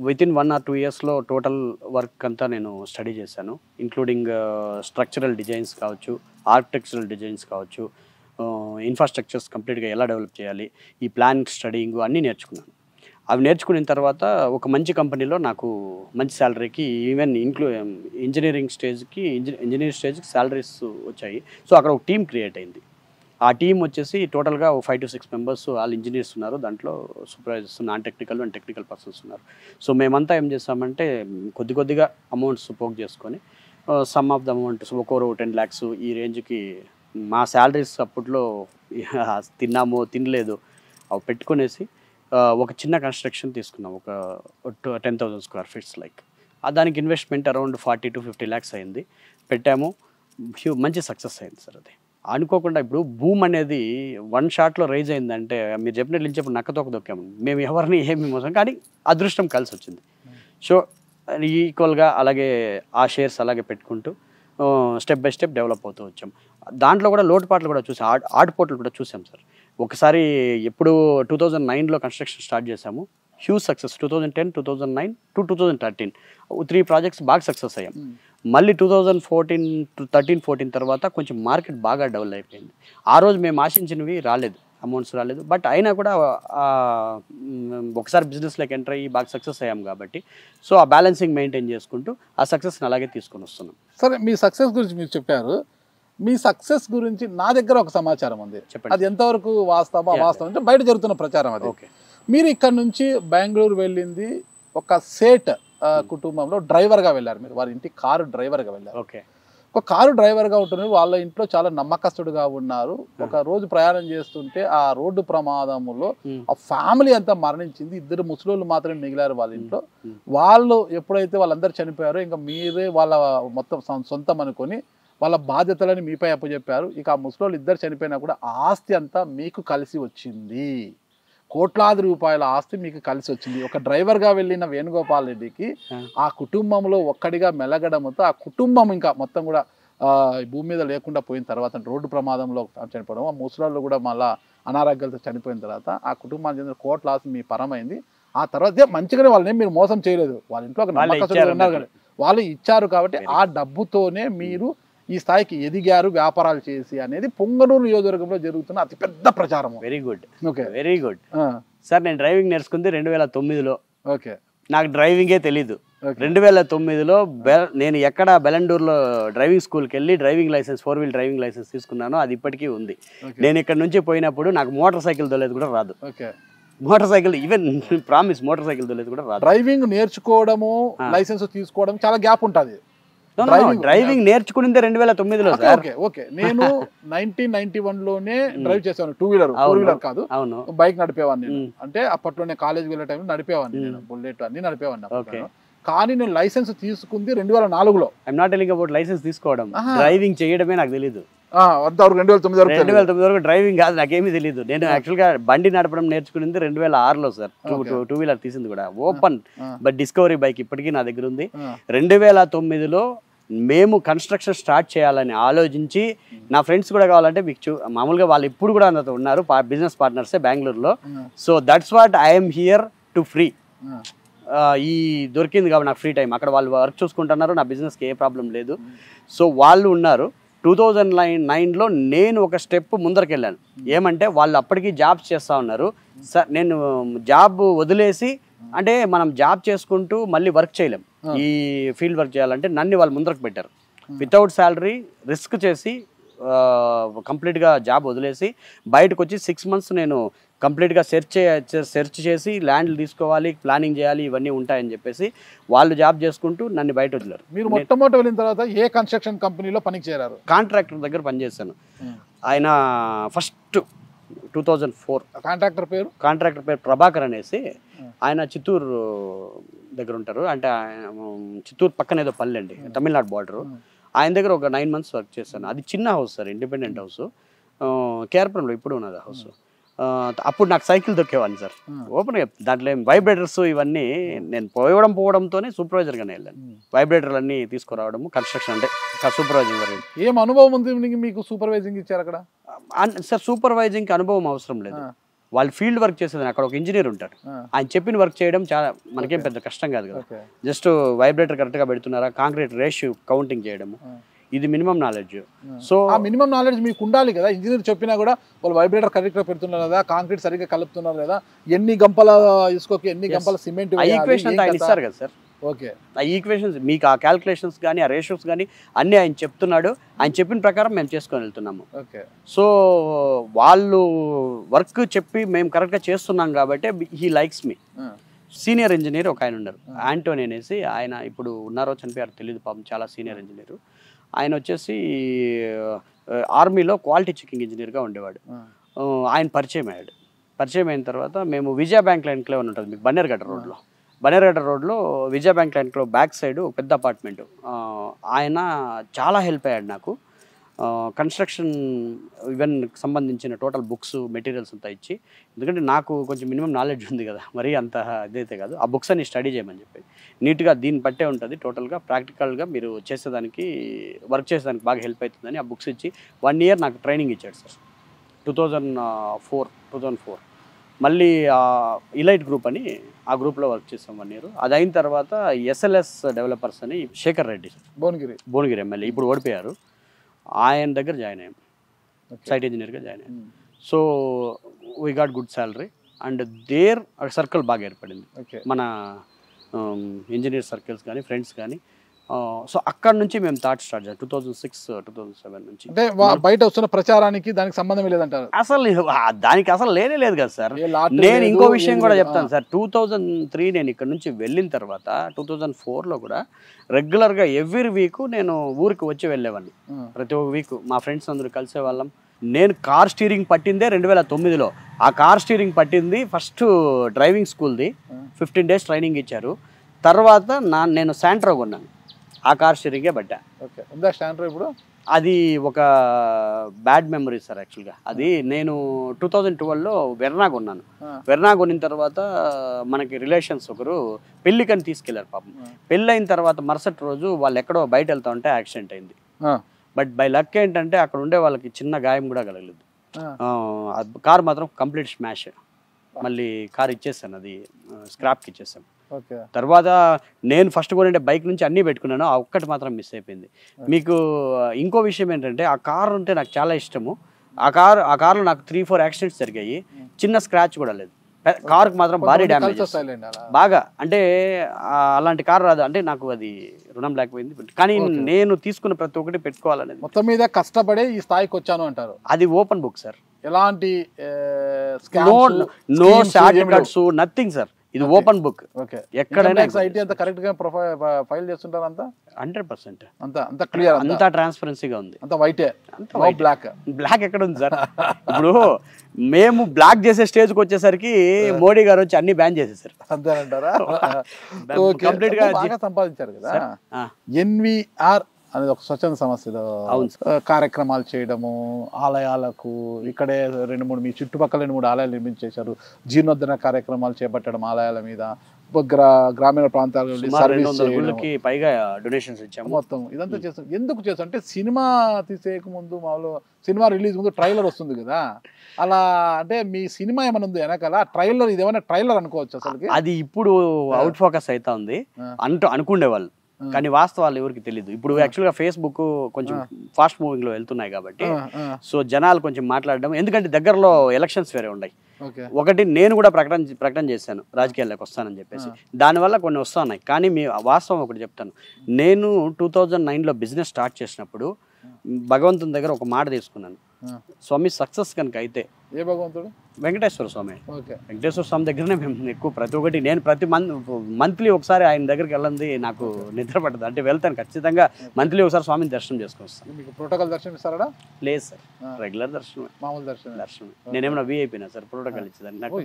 వితిన్ 1 or 2 ఇయర్స్లో టోటల్ వర్క్ అంతా నేను స్టడీ చేశాను, ఇంక్లూడింగ్ స్ట్రక్చరల్ డిజైన్స్ కావచ్చు, ఆర్కిటెక్చరల్ డిజైన్స్ కావచ్చు, ఇన్ఫ్రాస్ట్రక్చర్స్ కంప్లీట్గా ఎలా డెవలప్ చేయాలి, ఈ ప్లాన్ స్టడీయింగ్ అన్నీ నేర్చుకున్నాను. అవి నేర్చుకున్న తర్వాత ఒక మంచి కంపెనీలో నాకు మంచి శాలరీకి, ఈవెన్ ఇంజనీరింగ్ స్టేజ్కి శాలరీస్ వచ్చాయి. సో అక్కడ ఒక టీం క్రియేట్ అయింది. ఆ టీం వచ్చేసి టోటల్గా 5 to 6 మెంబర్స్, ఆల్ ఇంజనీర్స్ ఉన్నారు. దాంట్లో supervisors, non technical and technical persons ఉన్నారు. సో మేమంతా ఏం చేస్తామంటే కొద్దిగా అమౌంట్స్ పోక్ చేసుకొని సమ్ ఆఫ్ ద అమౌంట్ ఒక్కొరు 10 lakhs ఈ రేంజ్కి మా శాలరీస్ అప్పట్లో తిన్నామో తినలేదు అవి పెట్టుకునేసి ఒక చిన్న కన్స్ట్రక్షన్ తీసుకున్నాం, ఒక 10,000 square feet లైక్. దానికి ఇన్వెస్ట్మెంట్ అరౌండ్ 40 to 50 lakhs అయింది. పెట్టాము, మంచి సక్సెస్ అయింది సార్. అది అనుకోకుండా ఇప్పుడు భూమ్ అనేది 1 shotలో రైజ్ అయిందంటే మీరు చెప్పినట్లు నుంచి నక్కతోక దొక్కాము. మేము ఎవరిని ఏమి మోసం, కానీ అదృష్టం కలిసి వచ్చింది. సో ఈక్వల్గా అలాగే ఆ షేర్స్ అలాగే పెట్టుకుంటూ స్టెప్ బై స్టెప్ డెవలప్ అవుతూ వచ్చాం. దాంట్లో కూడా లోటుపాట్లు కూడా చూసాం, ఆటుపోట్లు కూడా చూసాం సార్. ఒకసారి ఎప్పుడు 2009లో కన్స్ట్రక్షన్ స్టార్ట్ చేసాము, హ్యూజ్ సక్సెస్. 2010, 2009 to 2013 3 ప్రాజెక్ట్స్ బాగా సక్సెస్ అయ్యాం. మళ్ళీ 2013-14 తర్వాత కొంచెం మార్కెట్ బాగా డెవలప్ అయిపోయింది. ఆ రోజు మేము ఆశించినవి రాలేదు, అమౌంట్స్ రాలేదు. బట్ అయినా కూడా ఒకసారి బిజినెస్లోకి ఎంటర్ అయ్యి బాగా సక్సెస్ అయ్యాం కాబట్టి సో ఆ బ్యాలెన్సింగ్ మెయింటైన్ చేసుకుంటూ ఆ సక్సెస్ని అలాగే తీసుకొని వస్తున్నాం. సరే, మీ సక్సెస్ గురించి మీరు చెప్పారు. మీ సక్సెస్ గురించి నా దగ్గర ఒక సమాచారం ఉంది, చెప్పండి. అది ఎంతవరకు వాస్తవం అంటే బయట జరుగుతున్న ప్రచారం అది. ఓకే. మీరు ఇక్కడ నుంచి బెంగళూరు వెళ్ళింది ఒక సేట్ కుటుంబంలో డ్రైవర్గా వెళ్ళారు. మీరు వారి ఇంటి కారు డ్రైవర్గా వెళ్ళారు. ఓకే. ఒక కారు డ్రైవర్గా ఉంటున్నారు, వాళ్ళ ఇంట్లో చాలా నమ్మకస్తుడుగా ఉన్నారు. ఒక రోజు ప్రయాణం చేస్తుంటే ఆ రోడ్డు ప్రమాదంలో ఆ ఫ్యామిలీ అంతా మరణించింది. 2 ముసలోళ్ళు మాత్రమే మిగిలారు వాళ్ళ ఇంట్లో. వాళ్ళు ఎప్పుడైతే వాళ్ళందరూ చనిపోయారో ఇంకా మీరే వాళ్ళ మొత్తం సొంతం అనుకొని వాళ్ళ బాధ్యతలని మీపై అప్పచెప్పారు. ఇక ఆ ముసలోళ్ళు 2 చనిపోయినా కూడా ఆస్తి అంతా మీకు కలిసి వచ్చింది. కోట్లాది రూపాయల ఆస్తి మీకు కలిసి వచ్చింది. ఒక డ్రైవర్గా వెళ్ళిన వేణుగోపాల్ రెడ్డికి ఆ కుటుంబంలో ఒక్కడిగా మెలగడంతో ఆ కుటుంబం ఇంకా మొత్తం కూడా భూమి మీద లేకుండా పోయిన తర్వాత, రోడ్డు ప్రమాదంలో చనిపోవడం, ఆ ముసలాళ్ళు కూడా మళ్ళీ అనారోగ్యాలతో చనిపోయిన తర్వాత ఆ కుటుంబానికి చెందిన కోట్ల ఆస్తి మీ పరమైంది. ఆ తర్వాత మంచిగానే వాళ్ళని మీరు మోసం చేయలేదు, వాళ్ళ ఇంట్లో ఒక నమ్మకస్తులు ఉన్నారు కదా, వాళ్ళు ఇచ్చారు కాబట్టి ఆ డబ్బుతోనే మీరు ఈ స్థాయికి ఎదిగారు వ్యాపారాలు చేసి అనేది పొంగనూరు నియోజకవర్గంలో జరుగుతున్న అతిపెద్ద ప్రచారం. Very good. Okay, very good sir. నేను డ్రైవింగ్ నేర్చుకుంది 2009లో. ఓకే. నాకు డ్రైవింగే తెలీదు. 2009లో నేను ఎక్కడ బెలండూరులో డ్రైవింగ్ స్కూల్కి వెళ్ళి driving license, 4-wheel driving license తీసుకున్నానో అది ఇప్పటికీ ఉంది. నేను ఇక్కడ నుంచి పోయినప్పుడు నాకు మోటార్ సైకిల్ తోలేదు కూడా రాదు. Okay. Motorcycle even promise motorcycle తోలేదు కూడా రాదు. డ్రైవింగ్ నేర్చుకోవడము, లైసెన్స్ తీసుకోవడం చాలా గ్యాప్ ఉంటుంది. డ్రైవింగ్ నేర్చుకునిందే 2009లో సార్. ఓకే. నేను 1991లోనే డ్రైవ్ చేశాను, 2-wheeler, 4-wheeler కాదు. అవును, బైక్ నడిపేవాడిని నేను. అంటే అప్పట్లో నేను కాలేజీకి వెళ్ళే టైంలో నడిపేవాడిని, నేను బుల్లెట్ అన్ని నడిపేవాడిని. కానీ నేను లైసెన్స్ తీసుకుంది 2004లో. I'm not telling about license తీసుకోవడం, డ్రైవింగ్ చేయడమే నాకు తెలీదు. 2009 వరకు డ్రైవింగ్ కాదు, నాకేమీ తెలియదు. నేను యాక్చువల్గా బండి నడపడం నేర్చుకునేది 2006లో సార్. 2-wheeler తీసింది కూడా ఓపెన్, బట్ డిస్కవరీ బైక్ ఇప్పటికీ నా దగ్గర ఉంది. 2009లో మేము కన్స్ట్రక్షన్ స్టార్ట్ చేయాలని ఆలోచించి, నా ఫ్రెండ్స్ కూడా కావాలంటే మీకు మామూలుగా వాళ్ళు ఇప్పుడు కూడా నాతో ఉన్నారు, బిజినెస్ పార్ట్నర్సే బెంగళూరులో. So that's what I'm here to free. ఈ దొరికింది కాబట్టి నాకు ఫ్రీ టైం, అక్కడ వాళ్ళు వర్క్ చూసుకుంటున్నారు, నా బిజినెస్కి ఏ ప్రాబ్లం లేదు. సో వాళ్ళు ఉన్నారు. 2009లో నేను ఒక స్టెప్ ముందరికి వెళ్ళాను. ఏమంటే వాళ్ళు అప్పటికి జాబ్స్ చేస్తూ ఉన్నారు సార్. నేను జాబ్ వదిలేసి, అంటే మనం జాబ్ చేసుకుంటూ మళ్ళీ వర్క్ చేయలేం, ఈ ఫీల్డ్ వర్క్ చేయాలంటే నన్ను వాళ్ళు ముందరకు పెట్టారు. వితౌట్ శాలరీ రిస్క్ చేసి కంప్లీట్గా జాబ్ వదిలేసి బయటకు వచ్చి 6 months నేను కంప్లీట్గా సెర్చ్ చేసి ల్యాండ్లు తీసుకోవాలి, ప్లానింగ్ చేయాలి, ఇవన్నీ ఉంటాయని చెప్పేసి వాళ్ళు జాబ్ చేసుకుంటూ నన్ను బయట వదిలేరు. మీరు మొట్టమొదటి వెళ్ళిన తర్వాత ఏ కన్స్ట్రక్షన్ కంపెనీలో పనికి చేరారు? కాంట్రాక్టర్ దగ్గర పనిచేశాను. ఆయన ఫస్ట్ 2004. కాంట్రాక్టర్ పేరు ప్రభాకర్ అనేసి, ఆయన చిత్తూరు దగ్గర ఉంటారు. అంటే చిత్తూరు పక్కన ఏదో పల్లె అండి, తమిళనాడు బార్డరు. ఆయన దగ్గర ఒక 9 months వర్క్ చేశాను. అది చిన్న హౌస్ సార్, ఇండిపెండెంట్ హౌస్, కేఆర్పురంలో ఇప్పుడు ఉన్నది హౌస్. అప్పుడు నాకు సైకిల్ దొక్కేవాడిని సార్, ఓపెన్గా. దాంట్లో వైబ్రేటర్స్ ఇవన్నీ నేను పోవడంతోనే సూపర్వైజర్గానే వెళ్ళాను. వైబ్రేటర్లు అన్నీ తీసుకురావడము, కన్స్ట్రక్షన్ అంటే సూపర్వైజింగ్ వరకు. ఏం అనుభవం ఉంది మీకు? సూపర్వైజింగ్ ఇచ్చారు అక్కడ సార్? సూపర్వైజింగ్కి అనుభవం అవసరం లేదు. వాళ్ళు ఫీల్డ్ వర్క్ చేసేదాన్ని, అక్కడ ఒక ఇంజనీర్ ఉంటాడు, ఆయన చెప్పిన వర్క్ చేయడం చాలా మనకేం పెద్ద కష్టం కాదు కదా. జస్ట్ వైబ్రేటర్ కరెక్ట్గా పెడుతున్నారా, కాంక్రీట్ రేషియో కౌంటింగ్ చేయడము, ఇది మినిమం నాలెడ్జ్. సో ఆ మినిమం నాలెడ్జ్ మీకు ఉండాలి కదా. ఇంజనీర్ చెప్పినా కూడా వాళ్ళు వైబ్రేటర్ కరెక్ట్గా పెడుతున్నారు కదా, కాంక్రీట్ సరిగ్గా కలుపుతున్నారు కదా, ఎన్ని గంపల ఇసుకకి ఎన్ని గంపల సిమెంట్ ఈక్వేషన్ ఆయన ఇస్తారు కదా సార్. ఓకే, ఆ ఈక్వేషన్స్ మీకు ఆ క్యాల్కులేషన్స్ కానీ ఆ రేషియోస్ కానీ అన్నీ ఆయన చెప్తున్నాడు, ఆయన చెప్పిన ప్రకారం మేము చేసుకొని వెళ్తున్నాము. ఓకే, సో వాళ్ళు వర్క్ చెప్పి మేము కరెక్ట్గా చేస్తున్నాం కాబట్టి he likes me. Senior engineer ఒక ఆయన ఉన్నారు, ఆంటోనీ అనేసి, ఆయన ఇప్పుడు ఉన్నారో చనిపోయారు తెలియదు పాపం, చాలా సీనియర్ ఇంజనీర్. ఆయన వచ్చేసి ఆర్మీలో క్వాలిటీ చెకింగ్ ఇంజనీర్గా ఉండేవాడు. ఆయన పరిచయం అయ్యాడు. పరిచయం అయిన తర్వాత మేము విజయ బ్యాంక్ ఎన్క్లేవ్ అని ఉంటుంది మీకు బన్నేర్గడ్డ రోడ్లో విజయ బ్యాంక్ ఎన్క్లేవ్ బ్యాక్ సైడ్ పెద్ద అపార్ట్మెంట్. ఆయన చాలా హెల్ప్ అయ్యాడు నాకు, కన్స్ట్రక్షన్ ఈవెన్ సంబంధించిన టోటల్ బుక్స్ మెటీరియల్స్ అంతా ఇచ్చి, ఎందుకంటే నాకు కొంచెం మినిమం నాలెడ్జ్ ఉంది కదా, మరీ అంత ఇదైతే కాదు, ఆ బుక్స్ అన్ని స్టడీ చేయమని చెప్పి నీట్గా దీన్ని బట్టే ఉంటుంది టోటల్గా ప్రాక్టికల్గా మీరు చేసేదానికి వర్క్ చేసేదానికి బాగా హెల్ప్ అవుతుందని ఆ బుక్స్ ఇచ్చి 1 year నాకు ట్రైనింగ్ ఇచ్చాడు సార్. 2004 మళ్ళీ ఇలైట్ గ్రూప్ అని ఆ గ్రూప్లో వర్క్ చేసాం 1 year. అది అయిన తర్వాత ఎస్ఎల్ఎస్ డెవలపర్స్ అని శేఖర్ రెడ్డి సార్, భువనగిరి ఎమ్మెల్యే, ఇప్పుడు ఓడిపోయారు, ఆయన దగ్గర జాయిన్ అయ్యాం, సైట్ ఇంజనీర్గా జాయిన్ అయ్యాం. So we got good salary and their circle బాగా ఏర్పడింది మన ఇంజనీర్ సర్కిల్స్ కానీ ఫ్రెండ్స్ కానీ. సో అక్కడ నుంచి మేము థాట్ స్టార్ట్ చేయాలి 2006-2007 నుంచి. అంటే బయట వస్తున్న ప్రచారానికి దానికి సంబంధం లేదంటారు అసలు, దానికి అసలు లేనే లేదు కదా సార్. నేను ఇంకో విషయం కూడా చెప్తాను సార్, 2003 నేను ఇక్కడ నుంచి వెళ్ళిన తర్వాత 2004లో కూడా రెగ్యులర్గా ఎవ్రీ వీక్ నేను ఊరికి వచ్చి వెళ్ళేవాడిని. ప్రతి ఒక్క వీక్ మా ఫ్రెండ్స్ అందరూ కలిసే వాళ్ళం. నేను కార్ స్టీరింగ్ పట్టిందే 2009లో. ఆ కార్ స్టీరింగ్ పట్టింది ఫస్ట్ డ్రైవింగ్ స్కూల్ది, 15 days ట్రైనింగ్ ఇచ్చారు. తర్వాత నేను శాంట్రో కొన్నాను, ఆ కార్ స్టీరింగే పట్టా. ఓకే, ఉందా శాంట్రో ఇప్పుడు? అది ఒక బ్యాడ్ మెమరీ సార్ యాక్చువల్గా. అది నేను 2012లో వెర్నా కొన్నాను. వెర్నా కొనిన తర్వాత మనకి రిలేషన్స్ ఒకరు పెళ్ళికని తీసుకెళ్లారు పాపం. పెళ్ళి అయిన తర్వాత మరుసటి రోజు వాళ్ళు ఎక్కడో బయట వెళ్తా ఉంటే యాక్సిడెంట్ అయింది. బట్ బై లక్ ఏంటంటే అక్కడ ఉండే వాళ్ళకి చిన్న గాయం కూడా కలగలేదు. కార్ మాత్రం కంప్లీట్ స్మాష్. మళ్ళీ కార్ ఇచ్చేసాను, అది స్క్రాప్కి ఇచ్చేసాను. తర్వాత నేను ఫస్ట్ కొనే బైక్ నుంచి అన్నీ పెట్టుకున్నాను, ఆ ఒక్కటి మాత్రం మిస్ అయిపోయింది. మీకు ఇంకో విషయం ఏంటంటే ఆ కార్ అంటే నాకు చాలా ఇష్టము. ఆ కార్లో నాకు 3-4 యాక్సిడెంట్స్ జరిగాయి, చిన్న స్క్రాచ్ కూడా లేదు. కార్కి మాత్రం భారీ డ్యామేజ్ బాగా, అంటే అలాంటి కార్ రాదు. అంటే నాకు అది రుణం లేకపోయింది, కానీ నేను తీసుకున్న ప్రతి ఒక్కటి పెట్టుకోవాలనేది. మొత్తం మీద కష్టపడే ఈ స్థాయికి వచ్చాను అంటారు. అది ఓపెన్ బుక్ సార్, ఎలాంటి no short cuts, nothing sir. ఇది ఓపెన్ బుక్. ఎక్కడైనా ఐటీ అంతా కరెక్ట్ గా ఫైల్ చేస్తుంటారు, అంతా 100% అంతా క్లియర్, అంతా ట్రాన్స్పరెన్సీగా ఉంది, అంతా వైటే, బ్లాక్ ఎక్కడ ఉంది సార్? ఇప్పుడు మేము బ్లాక్ చేసే స్టేజ్కి వచ్చేసరికి మోడీ గారు వచ్చి అన్ని బ్యాన్ చేసేసారు. అంతేనంటారా? కంప్లీట్ గా బాగా సంపాదించారు కదా. ఎన్విఆర్ అనేది ఒక స్వచ్ఛంద సంస్థలో కార్యక్రమాలు చేయడము, ఆలయాలకు ఇక్కడే 2-3 మీ చుట్టుపక్కల 2-3 ఆలయాలు నిర్మించేశారు, జీర్ణోద్ధరణ కార్యక్రమాలు చేపట్టడం ఆలయాల మీద, గ్రామీణ ప్రాంతాలలో పైగా డొనేషన్స్ ఇచ్చాము. మొత్తం ఇదంతా చేస్తాం. ఎందుకు చేస్తాం అంటే సినిమా తీసేయక ముందు మామూలు సినిమా రిలీజ్ ముందు ట్రైలర్ వస్తుంది కదా, అలా అంటే మీ సినిమా ఏమైనా ఉంది వెనకాల ట్రైలర్, ఇది ఏమైనా ట్రైలర్ అనుకోవచ్చు అసలు? అది ఇప్పుడు అవుట్ ఫోకస్ అవుతా ఉంది అనుకునే వాళ్ళు, కానీ వాస్తవాలు ఎవరికి తెలియదు. ఇప్పుడు యాక్చువల్గా ఫేస్బుక్ కొంచెం ఫాస్ట్ మూవింగ్ లో వెళ్తున్నాయి కాబట్టి సో జనాలు కొంచెం మాట్లాడడం, ఎందుకంటే దగ్గరలో ఎలక్షన్స్ వేరే ఉన్నాయి. ఒకటి నేను కూడా ప్రకటన చేశాను రాజకీయాల్లోకి వస్తానని చెప్పేసి, దానివల్ల కొన్ని వస్తున్నాయి. కానీ మీ వాస్తవం ఒకటి చెప్తాను, నేను 2009లో బిజినెస్ స్టార్ట్ చేసినప్పుడు భగవంతుని దగ్గర ఒక మాట తీసుకున్నాను, స్వామి సక్సెస్ కనుక అయితే, ఏ భగవంతుడు? వెంకటేశ్వర స్వామి. వెంకటేశ్వర స్వామి దగ్గరనే మేము ఎక్కువ ప్రతి ఒక్కటి, నేను ప్రతి మంత్లీ ఒకసారి ఆయన దగ్గరికి వెళ్ళండి నాకు నిద్ర పట్టదు, అంటే వెళ్తాను ఖచ్చితంగా. మంత్లీ ఒకసారి స్వామిని దర్శనం చేసుకొని వస్తాను. మీకు ప్రోటోకాల్ దర్శనం ఇస్తారా? లేదు సార్, రెగ్యులర్ దర్శనమే, మామూలు దర్శనం. నేనేమన్నా వీఐపీనా సార్ ప్రోటోకాల్ ఇచ్చేదాన్ని? నాకు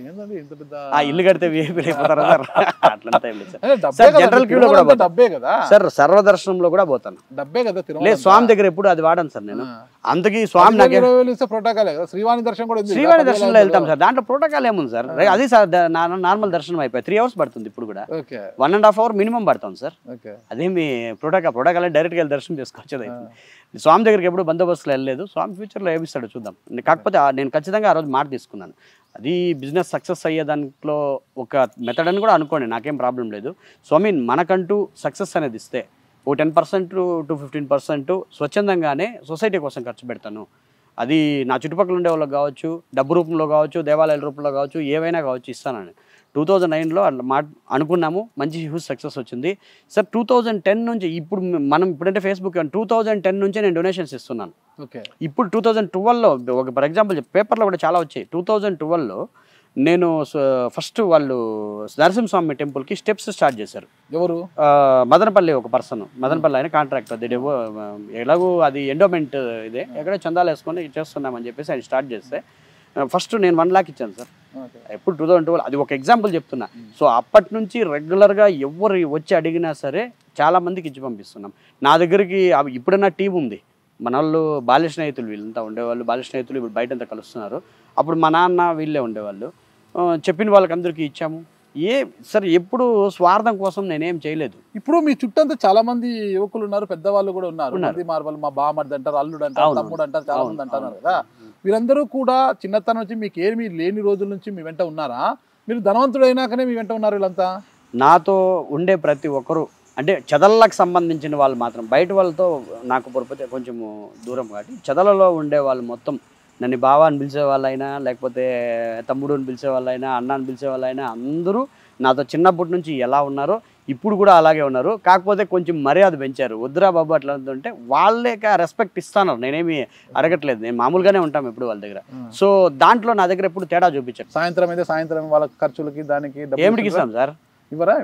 ఆ ఇల్లు కడితే వీఐపీ అయిపోతారా సార్? అట్లంతా ఏం లేదు సార్. జనరల్ క్యూలో కూడా డబ్బే కదా సార్, సర్వదర్శనంలో కూడా పోతాను. డబ్బే కదా, లేదు స్వామి దగ్గర ఎప్పుడు అది వాడాను సార్ నేను. అందుకే స్వామి నాకు ప్రోటోకాల్, శ్రీవాణి దర్శనం కూడా, శ్రీవాణి దర్శనంలో వెళ్తాం సార్, దాంట్లో ప్రోటోకాల్ ఏముంది సార్? అది సార్ నార్మల్ దర్శనం అయిపోయి 3 hours పడుతుంది. ఇప్పుడు కూడా 1.5 hour మినిమం పడతాం సార్. అదేమి ప్రోటోకాల్ డైరెక్ట్గా వెళ్ళి దర్శనం చేసుకోవచ్చు. స్వామి దగ్గరికి ఎప్పుడు బందోబస్తులో వెళ్ళలేదు. స్వామి ఫ్యూచర్లో ఏమిస్తాడో చూద్దాం. కాకపోతే నేను ఖచ్చితంగా ఆ రోజు మాట తీసుకున్నాను, అది బిజినెస్ సక్సెస్ అయ్యే దాంట్లో ఒక మెథడ్ అని కూడా అనుకోండి, నాకేం ప్రాబ్లం లేదు. సో ఐ మీన్ మనకంటూ సక్సెస్ అనేది ఇస్తే ఓ 10% to 15% స్వచ్ఛందంగానే సొసైటీ కోసం ఖర్చు పెడతాను. అది నా చుట్టుపక్కల ఉండే వాళ్ళకి కావచ్చు, డబ్బు రూపంలో కావచ్చు, దేవాలయాల రూపంలో కావచ్చు, ఏవైనా కావచ్చు ఇస్తానని 2009లో అట్లా అనుకున్నాము. మంచి హ్యూజ్ సక్సెస్ వచ్చింది సార్. 2010 నుంచి ఇప్పుడు మనం ఇప్పుడంటే ఫేస్బుక్ 2010 నుంచే నేను డొనేషన్స్ ఇస్తున్నాను. ఓకే. ఇప్పుడు 2012లో ఒక ఫర్ ఎగ్జాంపుల్ పేపర్లో కూడా చాలా వచ్చాయి. 2012లో నేను ఫస్ట్ వాళ్ళు నరసింహస్వామి టెంపుల్కి స్టెప్స్ స్టార్ట్ చేశారు. ఎవరు? మదనపల్లి ఒక పర్సన్, మదనపల్లి ఆయన కాంట్రాక్టర్. ఎలాగో అది ఎండోమెంట్ ఇదే, ఎక్కడ చందాలు వేసుకొని చేస్తున్నామని చెప్పేసి ఆయన స్టార్ట్ చేస్తే ఫస్ట్ నేను 1 lakh ఇచ్చాను సార్. ఎప్పుడు 2012, అది ఒక ఎగ్జాంపుల్ చెప్తున్నా. సో అప్పటి నుంచి రెగ్యులర్గా ఎవరు వచ్చి అడిగినా సరే చాలా మందికి ఇచ్చి పంపిస్తున్నాం. నా దగ్గరికి ఇప్పుడన్నా టీం ఉంది, మన వాళ్ళు బాల్య స్నేహితులు వీళ్ళంతా ఉండేవాళ్ళు. బాల్య స్నేహితులు ఇప్పుడు బయటంతా కలుస్తున్నారు. అప్పుడు మా నాన్న వీళ్ళే ఉండేవాళ్ళు. చెప్పిన వాళ్ళకి అందరికీ ఇచ్చాము. సార్ ఎప్పుడు స్వార్థం కోసం నేనేం చేయలేదు. ఇప్పుడు మీ చుట్టంతా చాలా మంది యువకులు ఉన్నారు, పెద్దవాళ్ళు కూడా ఉన్నారు. మంది మార్బల్ మా బామర్ది అంటారు, అల్లుడు అంటారు, తమ్ముడు అంటారు, చాలా మంది అంటున్నారు కదా. వీరందరూ కూడా చిన్నతనం నుంచి మీకు ఏమి లేని రోజుల నుంచి మీ వెంట ఉన్నారా? మీరు ధనవంతుడు అయినాకనే మీ వెంట ఉన్నారు వీళ్ళంతా? నాతో ఉండే ప్రతి ఒక్కరు అంటే చదలకు సంబంధించిన వాళ్ళు మాత్రం, బయట వాళ్ళతో నాకు పొరపతే కొంచెం దూరం కాబట్టి చదలలో ఉండే వాళ్ళు మొత్తం నన్ను బావ అని పిలిచే వాళ్ళైనా, లేకపోతే తమ్ముడు అని పిలిచే వాళ్ళైనా, అన్న అని పిలిచే వాళ్ళైనా అందరూ నాతో చిన్నప్పటి నుంచి ఎలా ఉన్నారో ఇప్పుడు కూడా అలాగే ఉన్నారు. కాకపోతే కొంచెం మర్యాద పెంచారు. వద్దురా బాబు అట్లా అంటే వాళ్ళేక రెస్పెక్ట్ ఇస్తాను. నేనేమి అడగట్లేదు, నేను మామూలుగానే ఉంటాం ఎప్పుడు వాళ్ళ దగ్గర. సో దాంట్లో నా దగ్గర ఎప్పుడు తేడా చూపించారు. సాయంత్రం అయితే సాయంత్రం వాళ్ళ ఖర్చులకి దానికి ఏమిటికి ఇస్తాం సార్? ఇవ్వరా?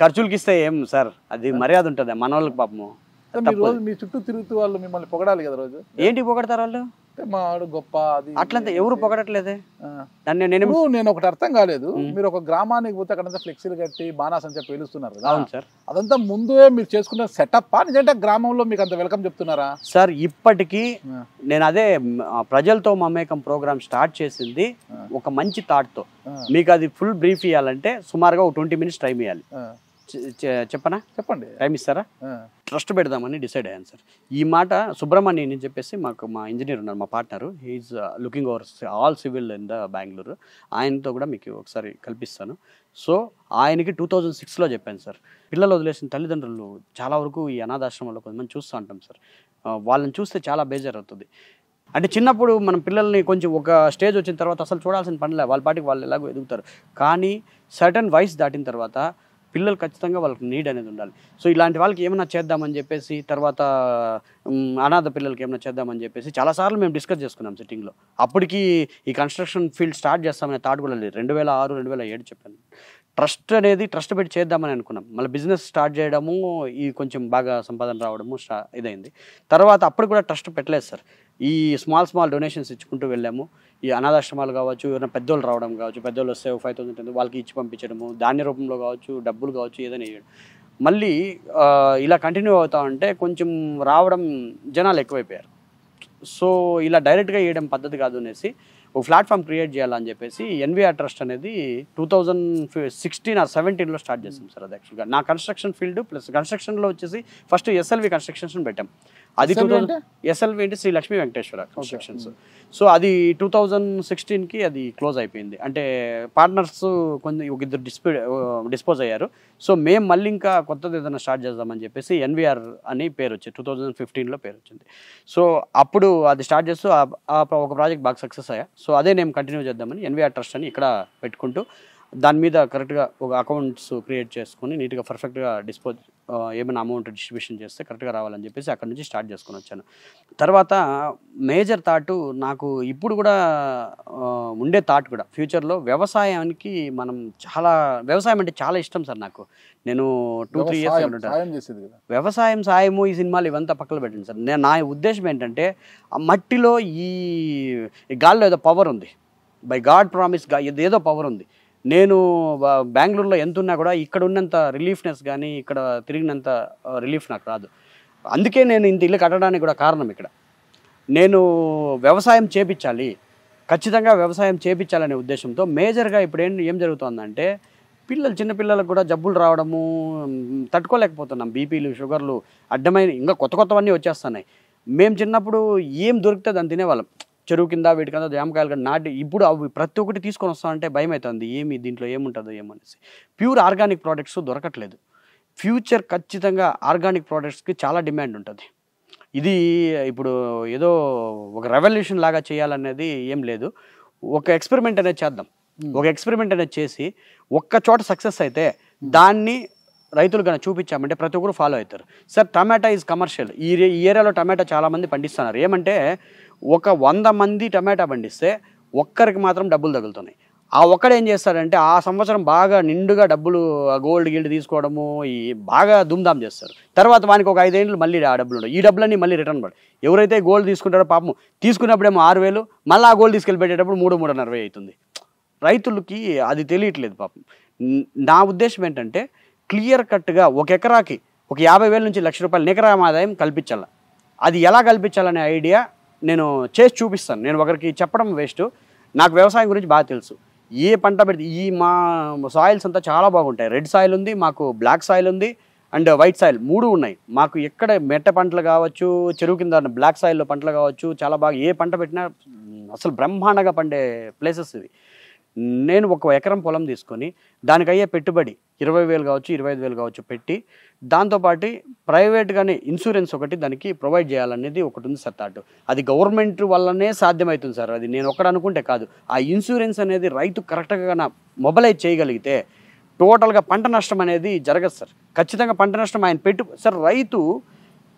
ఖర్చులకి ఇస్తే ఏం సార్, అది మర్యాద ఉంటుంది మన వాళ్ళకి పాపము. మీ చుట్టూ తిరుగుతూ వాళ్ళు మిమ్మల్ని పొగడాలి కదా రోజు. ఏంటి పొగడతారు వాళ్ళు? మాడు గొప్ప అది అట్లంతా ఎవరు పొగడట్లేదే. నేను ఒకటి అర్థం కాలేదు. మీరు ఒక గ్రామానికి పోతే అక్కడంతా ఫ్లెక్సీలు కట్టి బాణాసంచా పేలుస్తున్నారు కదా. అవును సార్. అదంతా ముందే మీరు చేసుకున్న సెటప్ నిజంటే గ్రామంలో మీకు అంత వెల్కమ్ చెప్తున్నారా సార్? ఇప్పటికీ నేను అదే ప్రజలతో మమేకం ప్రోగ్రామ్ స్టార్ట్ చేసింది ఒక మంచి థాట్ తో. మీకు అది ఫుల్ బ్రీఫ్ ఇవ్వాలంటే సుమారుగా ఒక 20 minutes టైం ఇవ్వాలి. చెప్పనా? చెప్పండి. టైం ఇస్తారా? ట్రస్ట్ పెడదామని డిసైడ్ అయ్యాను సార్. ఈ మాట సుబ్రహ్మణ్యం అని చెప్పేసి మా ఇంజనీర్ ఉన్నారు, మా partner. He is looking over all civil in the Bengaluru. ఆయనతో కూడా మీకు ఒకసారి కల్పిస్తాను. సో ఆయనకి 2006లో చెప్పాను సార్. పిల్లలు వదిలేసిన తల్లిదండ్రులు చాలా వరకు ఈ అనాథాశ్రమంలో కొంతమంది చూస్తూ ఉంటాం సార్. వాళ్ళని చూస్తే చాలా బేజారు అవుతుంది. అంటే చిన్నప్పుడు మనం పిల్లల్ని కొంచెం ఒక స్టేజ్ వచ్చిన తర్వాత అసలు చూడాల్సిన పనిలే, వాళ్ళ పాటికి వాళ్ళు ఎలాగో ఎదుగుతారు. కానీ సర్టన్ వయసు దాటిన తర్వాత పిల్లలు ఖచ్చితంగా వాళ్ళకి నీడ్ అనేది ఉండాలి. సో ఇలాంటి వాళ్ళకి ఏమైనా చేద్దామని చెప్పేసి, తర్వాత అనాథ పిల్లలకి ఏమైనా చేద్దామని చెప్పేసి చాలాసార్లు మేము డిస్కస్ చేసుకున్నాం సిట్టింగ్లో. అప్పటికి ఈ కన్స్ట్రక్షన్ ఫీల్డ్ స్టార్ట్ చేస్తామనే థాట్ కూడా లేదు. 2006, 2007 చెప్పాను. ట్రస్ట్ పెట్టి చేద్దామని అనుకున్నాం. మళ్ళీ బిజినెస్ స్టార్ట్ చేయడము, ఈ కొంచెం బాగా సంపాదన రావడము ఇదైంది. తర్వాత అప్పుడు కూడా ట్రస్ట్ పెట్టలేదు సార్. ఈ స్మాల్ డొనేషన్స్ ఇచ్చుకుంటూ వెళ్ళాము. ఈ అనాథాశ్రమాలు కావచ్చు, ఎవరైనా పెద్దోళ్ళు రావడం కావచ్చు, పెద్దోళ్ళు వస్తే 5,000 వాళ్ళకి ఇచ్చి పంపించడము, ధాన్య రూపంలో కావచ్చు, డబ్బులు కావచ్చు, ఏదైనా వేయడం. మళ్ళీ ఇలా కంటిన్యూ అవుతా ఉంటే కొంచెం రావడం జనాలు ఎక్కువైపోయారు. సో ఇలా డైరెక్ట్గా వేయడం పద్ధతి కాదు అనేసి ఒక ప్లాట్ఫామ్ క్రియేట్ చేయాలని చెప్పేసి ఎన్విఆర్ ట్రస్ట్ అనేది 2016 or 17లో స్టార్ట్ చేసాం సార్. అది యాక్చువల్గా నా కన్స్ట్రక్షన్ ఫీల్డ్ ప్లస్ కన్స్ట్రక్షన్లో వచ్చేసి ఫస్ట్ ఎస్ఎల్వి కన్స్ట్రక్షన్స్ పెట్టాం. అది ఎస్ఎల్వి అంటే శ్రీ లక్ష్మీ వెంకటేశ్వర కన్స్ట్రక్షన్స్. సో అది 2016కి అది క్లోజ్ అయిపోయింది. అంటే పార్ట్నర్స్ కొంచెం ఒక ఇద్దరు డిస్పోజ్ అయ్యారు. సో మేము మళ్ళీ ఇంకా కొత్తది ఏదైనా స్టార్ట్ చేద్దామని చెప్పేసి ఎన్విఆర్ అని పేరు వచ్చింది. 2015లో పేరు వచ్చింది. సో అప్పుడు అది స్టార్ట్ చేస్తూ ఒక ప్రాజెక్ట్ బాగా సక్సెస్ అయ్యా. సో అదే నేను కంటిన్యూ చేద్దామని ఎన్విఆర్ ట్రస్ట్ అని ఇక్కడ పెట్టుకుంటూ దాని మీద కరెక్ట్గా ఒక అకౌంట్స్ క్రియేట్ చేసుకుని నీట్గా పర్ఫెక్ట్గా ఏమైనా అమౌంట్ డిస్ట్రిబ్యూషన్ చేస్తే కరెక్ట్గా రావాలని చెప్పేసి అక్కడ నుంచి స్టార్ట్ చేసుకొని వచ్చాను. తర్వాత మేజర్ థాట్ నాకు ఇప్పుడు కూడా ఉండే థాట్ కూడా ఫ్యూచర్లో వ్యవసాయానికి వ్యవసాయం అంటే చాలా ఇష్టం సార్ నాకు. నేను 2-3 years ఉంటాను. వ్యవసాయం సాయము ఈ సినిమాలు ఇవంతా పక్కన పెట్టండి సార్. నా ఉద్దేశం ఏంటంటే మట్టిలో ఈ గాల్లో ఏదో పవర్ ఉంది, బై గాడ్ ప్రామిస్ ఏదో పవర్ ఉంది. నేను బెంగళూరులో ఎంత ఉన్నా కూడా ఇక్కడ ఉన్నంత రిలీఫ్నెస్ కానీ ఇక్కడ తిరిగినంత రిలీఫ్ నాకు రాదు. అందుకే నేను ఇంత ఇల్లు కట్టడానికి కూడా కారణం ఇక్కడ. నేను వ్యవసాయం చేపించాలి, ఖచ్చితంగా వ్యవసాయం చేపించాలనే ఉద్దేశంతో మేజర్గా ఇప్పుడు ఏం జరుగుతుందంటే చిన్నపిల్లలకు కూడా జబ్బులు రావడము తట్టుకోలేకపోతున్నాం. బీపీలు, షుగర్లు అడ్డమైన ఇంకా కొత్తవన్నీ వచ్చేస్తున్నాయి. మేము చిన్నప్పుడు ఏం దొరికితే దాన్ని తినేవాళ్ళం. చెరువు కింద వీటికంతా జామకాయలు కానీ నాటి ఇప్పుడు అవి ప్రతి ఒక్కటి తీసుకొని వస్తామంటే భయం అవుతుంది, ఏమి దీంట్లో ఏముంటుందో ఏమనేసి. ప్యూర్ ఆర్గానిక్ ప్రోడక్ట్స్ దొరకట్లేదు. ఫ్యూచర్ ఖచ్చితంగా ఆర్గానిక్ ప్రోడక్ట్స్కి చాలా డిమాండ్ ఉంటుంది. ఇది ఇప్పుడు ఏదో ఒక రెవల్యూషన్ లాగా చేయాలనేది ఏం లేదు. ఒక ఎక్స్పెరిమెంట్ అనేది చేద్దాం. ఒక ఎక్స్పెరిమెంట్ అనేది చేసి ఒక్క చోట సక్సెస్ అయితే దాన్ని రైతులు కన్నా చూపించామంటే ప్రతి ఒక్కరు ఫాలో అవుతారు. Sir tomato is commercial. ఈ ఏరియాలో టమాటా చాలామంది పండిస్తున్నారు. ఏమంటే ఒక 100 మంది టమాటా పండిస్తే ఒక్కరికి మాత్రం డబ్బులు తగులుతున్నాయి. ఆ ఒక్కడు ఏం చేస్తాడంటే ఆ సంవత్సరం బాగా నిండుగా డబ్బులు గోల్డ్ గిల్డ్ తీసుకోవడము ఈ బాగా ధూమ్ధామ్ చేస్తారు. తర్వాత వానికి ఒక 5 ఏళ్ళు మళ్ళీ ఆ డబ్బులు ఉండవు. ఈ డబ్బులన్నీ మళ్ళీ రిటర్న్ పడు. ఎవరైతే గోల్డ్ తీసుకుంటారో పాపం తీసుకున్నప్పుడేమో 6,000, మళ్ళీ ఆ గోల్డ్ తీసుకెళ్ళి పెట్టేటప్పుడు 3,340 అవుతుంది. రైతులకి అది తెలియట్లేదు పాపం. నా ఉద్దేశం ఏంటంటే క్లియర్ కట్గా ఒక ఎకరాకి ఒక 50,000 నుంచి ₹1,00,000 నికర ఆదాయం కల్పించాలి. అది ఎలా కల్పించాలనే ఐడియా నేను చేసి చూపిస్తాను. నేను ఒకరికి చెప్పడం వేస్ట్. నాకు వ్యవసాయం గురించి బాగా తెలుసు. ఏ పంట పెడితే మా సాయిల్స్ అంతా చాలా బాగుంటాయి. రెడ్ సాయిల్ ఉంది, మాకు బ్లాక్ సాయిల్ ఉంది అండ్ వైట్ సాయిల్ 3 ఉన్నాయి. మాకు ఎక్కడ మెట్ట పంటలు కావచ్చు, చెరువు కింద బ్లాక్ సాయిల్లో పంటలు కావచ్చు, చాలా బాగా ఏ పంట పెట్టినా అసలు బ్రహ్మాండంగా పండే ప్లేసెస్ ఇవి. నేను ఒక ఎకరం పొలం తీసుకొని దానికి అయ్యే పెట్టుబడి 20,000 కావచ్చు, 25,000 కావచ్చు పెట్టి దాంతోపాటు ప్రైవేట్గానే ఇన్సూరెన్స్ ఒకటి దానికి ప్రొవైడ్ చేయాలనేది ఒకటి ఉంది సార్ థాట్. అది గవర్నమెంట్ వల్లనే సాధ్యమవుతుంది సార్. అది నేను ఒకటి అనుకుంటే కాదు. ఆ ఇన్సూరెన్స్ అనేది రైతు కరెక్ట్గా మొబలైజ్ చేయగలిగితే టోటల్గా పంట నష్టం అనేది జరగదు సార్. ఖచ్చితంగా పంట నష్టం ఆయన సార్ రైతు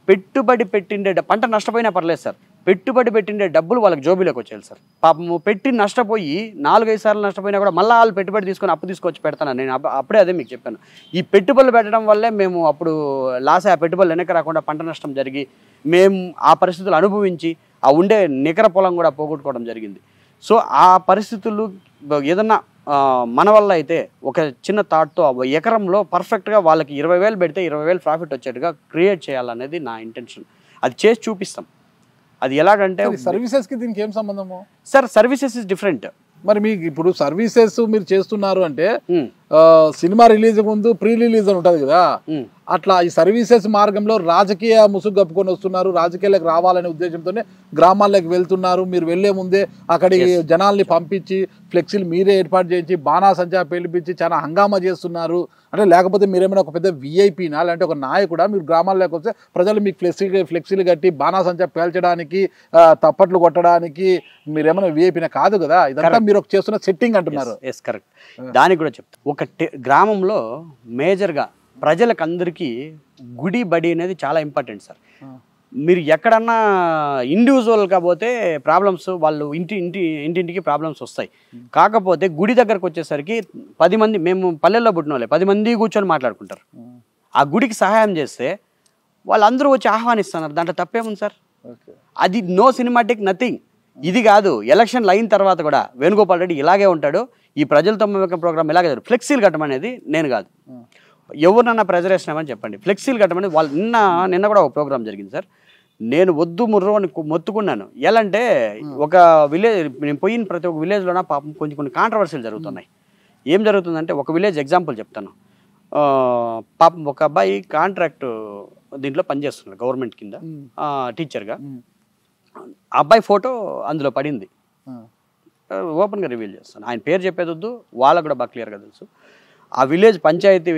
పెట్టుబడి పెట్టిండే పంట నష్టపోయినా పర్లేదు సార్, పెట్టుబడి పెట్టిండే డబ్బులు వాళ్ళకి జోబీలోకి వచ్చేయాలి సార్. పాపము పెట్టి నష్టపోయి 4-5 సార్లు నష్టపోయినా కూడా మళ్ళీ వాళ్ళు పెట్టుబడి తీసుకొని అప్పు తీసుకొచ్చి పెడతాను. నేను అప్పుడే అదే మీకు చెప్పాను. ఈ పెట్టుబడులు పెట్టడం వల్లే మేము అప్పుడు లాస్ ఆ పెట్టుబడులు వెనక్కి రాకుండా పంట నష్టం జరిగి మేము ఆ పరిస్థితులు అనుభవించి ఆ ఉండే నికర పొలం కూడా పోగొట్టుకోవడం జరిగింది. సో ఆ పరిస్థితులు ఏదన్నా మన వల్ల అయితే ఒక చిన్న థాట్తో ఎకరంలో పర్ఫెక్ట్గా వాళ్ళకి 20,000 పెడితే 20,000 ప్రాఫిట్ వచ్చేట్టుగా క్రియేట్ చేయాలనేది నా ఇంటెన్షన్. అది చేసి చూపిస్తాం. అది ఎలాగంటే సర్వీసెస్కి దీనికి ఏం సంబంధము సార్? Services is different. మరి మీకు ఇప్పుడు సర్వీసెస్ మీరు చేస్తున్నారు అంటే సినిమా రిలీజ్ ముందు ప్రీ రిలీజ్ అని ఉంటుంది కదా, అట్లా ఈ సర్వీసెస్ మార్గంలో రాజకీయ ముసుగు కప్పుకొని వస్తున్నారు. రాజకీయాలకు రావాలనే ఉద్దేశంతోనే గ్రామాల్లోకి వెళ్తున్నారు. మీరు వెళ్లే ముందే అక్కడికి జనాల్ని పంపించి ఫ్లెక్సీలు మీరే ఏర్పాటు చేయించి బాణాసంచా పిలిపించి చాలా హంగామా చేస్తున్నారు. అంటే లేకపోతే మీరేమైనా ఒక పెద్ద విఐపీనా లేదంటే ఒక నాయకుడా? మీరు గ్రామాల్లోకి వస్తే ప్రజలు మీకు ఫ్లెక్సీలు కట్టి బాణాసంచా పేల్చడానికి తప్పట్లు కొట్టడానికి మీరేమైనా విఐపీనా? కాదు కదా. ఇదంతా మీరు ఒక చేస్తున్న సెట్టింగ్ అంటున్నారు. Yes correct. దానికి కూడా చెప్తా. ఒక గ్రామంలో మేజర్గా ప్రజలకు అందరికీ గుడి బడి అనేది చాలా ఇంపార్టెంట్ సార్. మీరు ఎక్కడన్నా ఇండివిజువల్గా పోతే ప్రాబ్లమ్స్ వాళ్ళు ఇంటింటికి ప్రాబ్లమ్స్ వస్తాయి. కాకపోతే గుడి దగ్గరకు వచ్చేసరికి 10 మంది, మేము పల్లెల్లో పుట్టిన వాళ్ళే 10 మంది కూర్చొని మాట్లాడుకుంటారు. ఆ గుడికి సహాయం చేస్తే వాళ్ళందరూ వచ్చి ఆహ్వానిస్తున్నారు. దాంట్లో తప్పేముంది సార్? అది నో సినిమాటిక్ నథింగ్. ఇది కాదు, ఎలక్షన్లు అయిన తర్వాత కూడా వేణుగోపాల్ రెడ్డి ఇలాగే ఉంటాడు. ఈ ప్రజలతో మమేకం ప్రోగ్రామ్ ఇలాగే ఫ్లెక్సీలు కట్టమనేది నేను కాదు. ఎవరినన్నా ప్రెజర్ వేసినామని చెప్పండి. ఫ్లెక్సీలు కట్టమనేది వాళ్ళు నిన్న కూడా ఒక ప్రోగ్రామ్ జరిగింది సార్. నేను వద్దు ముర్రో అని మొత్తుకున్నాను. ఎలా అంటే ఒక విలేజ్, నేను పోయిన ప్రతి ఒక్క విలేజ్లోన పాపం కొన్ని కాంట్రవర్సీలు జరుగుతున్నాయి. ఏం జరుగుతుందంటే ఒక విలేజ్ ఎగ్జాంపుల్ చెప్తాను. పాపం ఒక అబ్బాయి కాంట్రాక్ట్ దీంట్లో పనిచేస్తున్నాడు గవర్నమెంట్ కింద టీచర్గా. ఆ అబ్బాయి ఫోటో అందులో పడింది. ఓపెన్గా రివీల్ చేస్తాను. ఆయన పేరు చెప్పేది వద్దు, వాళ్ళకు కూడా బాగా క్లియర్గా తెలుసు. ఆ village panchayat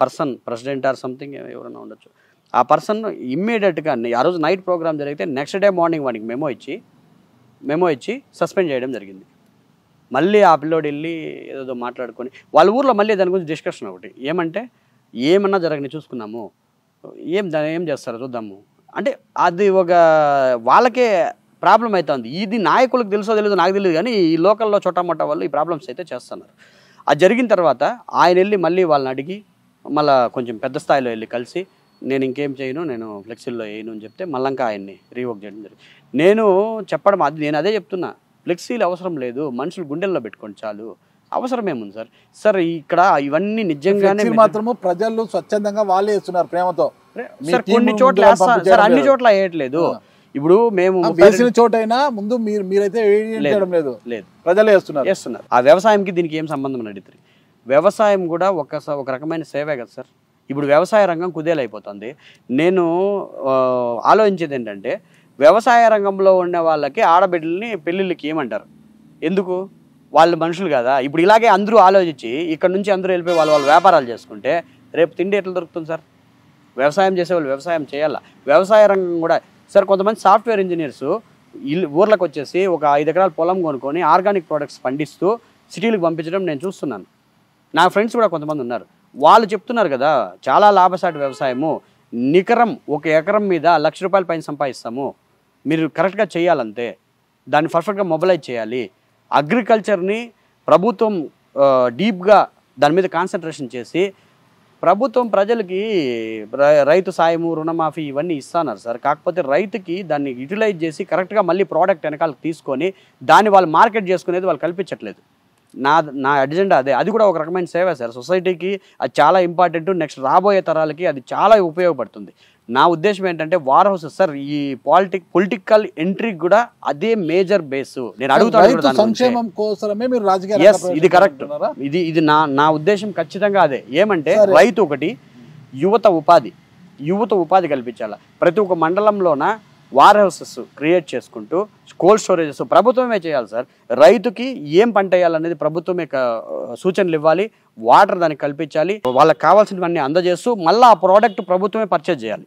person, president or something ఎవరైనా ఉండొచ్చు. ఆ పర్సన్ ఇమ్మీడియట్గా ఆ రోజు నైట్ ప్రోగ్రామ్ జరిగితే నెక్స్ట్ డే మార్నింగ్ వాడికి మెమో ఇచ్చి సస్పెండ్ చేయడం జరిగింది. మళ్ళీ ఆ పిల్లోడు వెళ్ళి ఏదో మాట్లాడుకొని వాళ్ళ ఊర్లో మళ్ళీ దాని గురించి డిస్కషన్ ఒకటి. ఏమంటే ఏమన్నా జరగని చూసుకున్నాము, ఏం చేస్తారో చూద్దాము అంటే అది ఒక వాళ్ళకే ప్రాబ్లం అవుతుంది. ఇది నాయకులకు తెలుసో తెలియదు నాకు తెలియదు, కానీ ఈ లోకల్లో చోటామొట్టా వాళ్ళు ఈ ప్రాబ్లమ్స్ అయితే చేస్తున్నారు. అది జరిగిన తర్వాత ఆయన వెళ్ళి మళ్ళీ వాళ్ళని అడిగి మళ్ళీ కొంచెం పెద్ద స్థాయిలో వెళ్ళి కలిసి నేను ఇంకేం చేయను, నేను ఫ్లెక్సీల్లో వేయను అని చెప్తే మళ్ళీ ఆయన్ని రీవోక్ చేయడం జరిగింది. నేను చెప్పడం నేను అదే చెప్తున్నా, ఫ్లెక్సీలు అవసరం లేదు, మనుషులు గుండెల్లో పెట్టుకోండి చాలు. అవసరం ఏముంది సార్? సార్ ఇక్కడ ఇవన్నీ నిజంగానే మాత్రము ప్రజలు స్వచ్ఛందంగా వాళ్ళే ఇస్తున్నారు ప్రేమతో. సార్ కొన్ని చోట్ల సార్, అన్ని చోట్ల వేయట్లేదు. ఇప్పుడు మేము వేసిన చోటైనా ముందు మీరైతే వేయడం లేదు, ప్రజలే వేస్తున్నారు. ఆ వ్యవసాయంకి దీనికి ఏం సంబంధం నడితే? వ్యవసాయం కూడా ఒక రకమైన సేవే కదా సార్. ఇప్పుడు వ్యవసాయ రంగం కుదేలైపోతుంది. నేను ఆలోచించేది ఏంటంటే వ్యవసాయ రంగంలో ఉన్న వాళ్ళకి ఆడబిడ్డల్ని పెళ్ళిళ్ళకి ఏమంటారు? ఎందుకు? వాళ్ళు మనుషులు కదా. ఇప్పుడు ఇలాగే అందరూ ఆలోచించి ఇక్కడ నుంచి అందరూ వెళ్ళిపోయి వాళ్ళ వ్యాపారాలు చేసుకుంటే రేపు తిండి ఎట్లా దొరుకుతుంది సార్? వ్యవసాయం చేసేవాళ్ళు వ్యవసాయం చేయాలా. వ్యవసాయ రంగం కూడా సార్, కొంతమంది సాఫ్ట్వేర్ ఇంజనీర్స్ ఊర్లకు వచ్చేసి ఒక 5 ఎకరాల పొలం కొనుక్కొని ఆర్గానిక్ ప్రోడక్ట్స్ పండిస్తూ సిటీలకు పంపించడం నేను చూస్తున్నాను. నా ఫ్రెండ్స్ కూడా కొంతమంది ఉన్నారు. వాళ్ళు చెప్తున్నారు కదా, చాలా లాభసాటి వ్యవసాయము, నికరం 1 ఎకరం మీద ₹1,00,000 పైన సంపాదిస్తాము, మీరు కరెక్ట్గా చేయాలంతే, దాన్ని పర్ఫెక్ట్గా మొబిలైజ్ చేయాలి. అగ్రికల్చర్ని ప్రభుత్వం డీప్గా దాని మీద కాన్సన్ట్రేషన్ చేసి ప్రభుత్వం ప్రజలకి రైతు సాయము, రుణమాఫీ ఇవన్నీ ఇస్తున్నారు సార్. కాకపోతే రైతుకి దాన్ని యూటిలైజ్ చేసి కరెక్ట్గా మళ్ళీ ప్రోడక్ట్ వెనకాలకు తీసుకొని దాన్ని వాళ్ళు మార్కెట్ చేసుకునేది వాళ్ళు కల్పించట్లేదు. నా అజెండా అదే. అది కూడా ఒక రకమైన సేవ సార్. సొసైటీకి అది చాలా ఇంపార్టెంట్. నెక్స్ట్ రాబోయే తరాలకి అది చాలా ఉపయోగపడుతుంది. నా ఉద్దేశం ఏంటంటే వార్ హౌసెస్ సార్, ఈ పొలిటికల్ ఎంట్రీకి కూడా అదే మేజర్ బేస్. నేను అడుగుతాను సంక్షేమం కోసమే మీరు రాజకీయ. ఇది కరెక్ట్. ఇది నా ఉద్దేశం ఖచ్చితంగా అదే. ఏమంటే రైతు ఒకటి, యువత ఉపాధి కల్పించాలి. ప్రతి ఒక్క మండలంలోన వార్ హౌసెస్ క్రియేట్ చేసుకుంటూ కోల్డ్ స్టోరేజెస్ ప్రభుత్వమే చేయాలి సార్. రైతుకి ఏం పంట వేయాలనేది ప్రభుత్వమే సూచనలు ఇవ్వాలి, వాటర్ దానికి కల్పించాలి, వాళ్ళకి కావాల్సినవన్నీ అందజేస్తూ మళ్ళీ ఆ ప్రోడక్ట్ ప్రభుత్వమే పర్చేజ్ చేయాలి.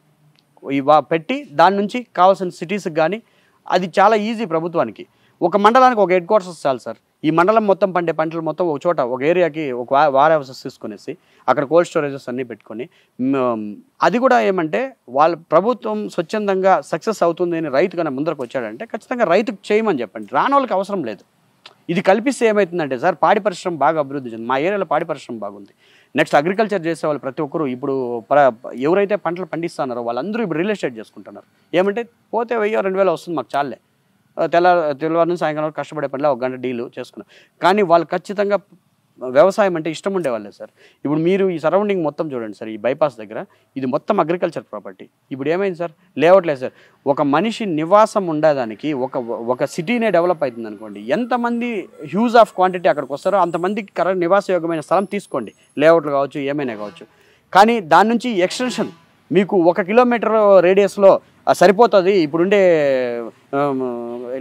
పెట్టి దాని నుంచి కావాల్సిన సిటీస్కి కానీ అది చాలా ఈజీ ప్రభుత్వానికి. ఒక మండలానికి ఒక హెడ్ క్వార్టర్స్ చాలు సార్. ఈ మండలం మొత్తం పండే పంటలు మొత్తం ఒక చోట ఒక ఏరియాకి ఒక వార్ హౌసెస్ తీసుకునేసి అక్కడ కోల్డ్ స్టోరేజెస్ అన్నీ పెట్టుకొని, అది కూడా ఏమంటే వాళ్ళ ప్రభుత్వం స్వచ్ఛందంగా సక్సెస్ అవుతుంది అని రైతు కన్నా ముందరకు వచ్చాడంటే ఖచ్చితంగా రైతుకు చేయమని చెప్పండి. రాని వాళ్ళకి అవసరం లేదు. ఇది కల్పిస్తే ఏమవుతుందంటే సార్, పాడి పరిశ్రమ బాగా అభివృద్ధి చెంది. మా ఏరియాలో పాడి పరిశ్రమ బాగుంది. నెక్స్ట్ అగ్రికల్చర్ చేసే వాళ్ళు ప్రతి ఒక్కరు ఇప్పుడు ఎవరైతే పంటలు పండిస్తున్నారో వాళ్ళందరూ ఇప్పుడు రియల్ ఎస్టేట్ చేసుకుంటున్నారు. ఏమంటే పోతే 1000-2000 వస్తుంది, మాకు చాలే, తెల్లవారు నుంచి సాయంకాలం వరకు కష్టపడే పనిలో 1 గంట డీలు చేసుకున్నాం. కానీ వాళ్ళు ఖచ్చితంగా వ్యవసాయం అంటే ఇష్టం ఉండేవాళ్ళే సార్. ఇప్పుడు మీరు ఈ సరౌండింగ్ మొత్తం చూడండి సార్, ఈ బైపాస్ దగ్గర ఇది మొత్తం అగ్రికల్చర్ ప్రాపర్టీ. ఇప్పుడు ఏమైంది సార్, లేఅవుట్ లేదు సార్. ఒక మనిషి నివాసం ఉండడానికి ఒక సిటీనే డెవలప్ అవుతుంది అనుకోండి, ఎంతమంది హ్యూజ్ ఆఫ్ క్వాంటిటీ అక్కడికి వస్తారో అంతమందికి కరెక్ట్ నివాసయోగ్యమైన స్థలం తీసుకోండి, లేఅవుట్లు కావచ్చు, ఏమైనా కావచ్చు. కానీ దాని నుంచి ఎక్స్టెన్షన్ మీకు 1 కిలోమీటర్ రేడియస్లో సరిపోతుంది ఇప్పుడుండే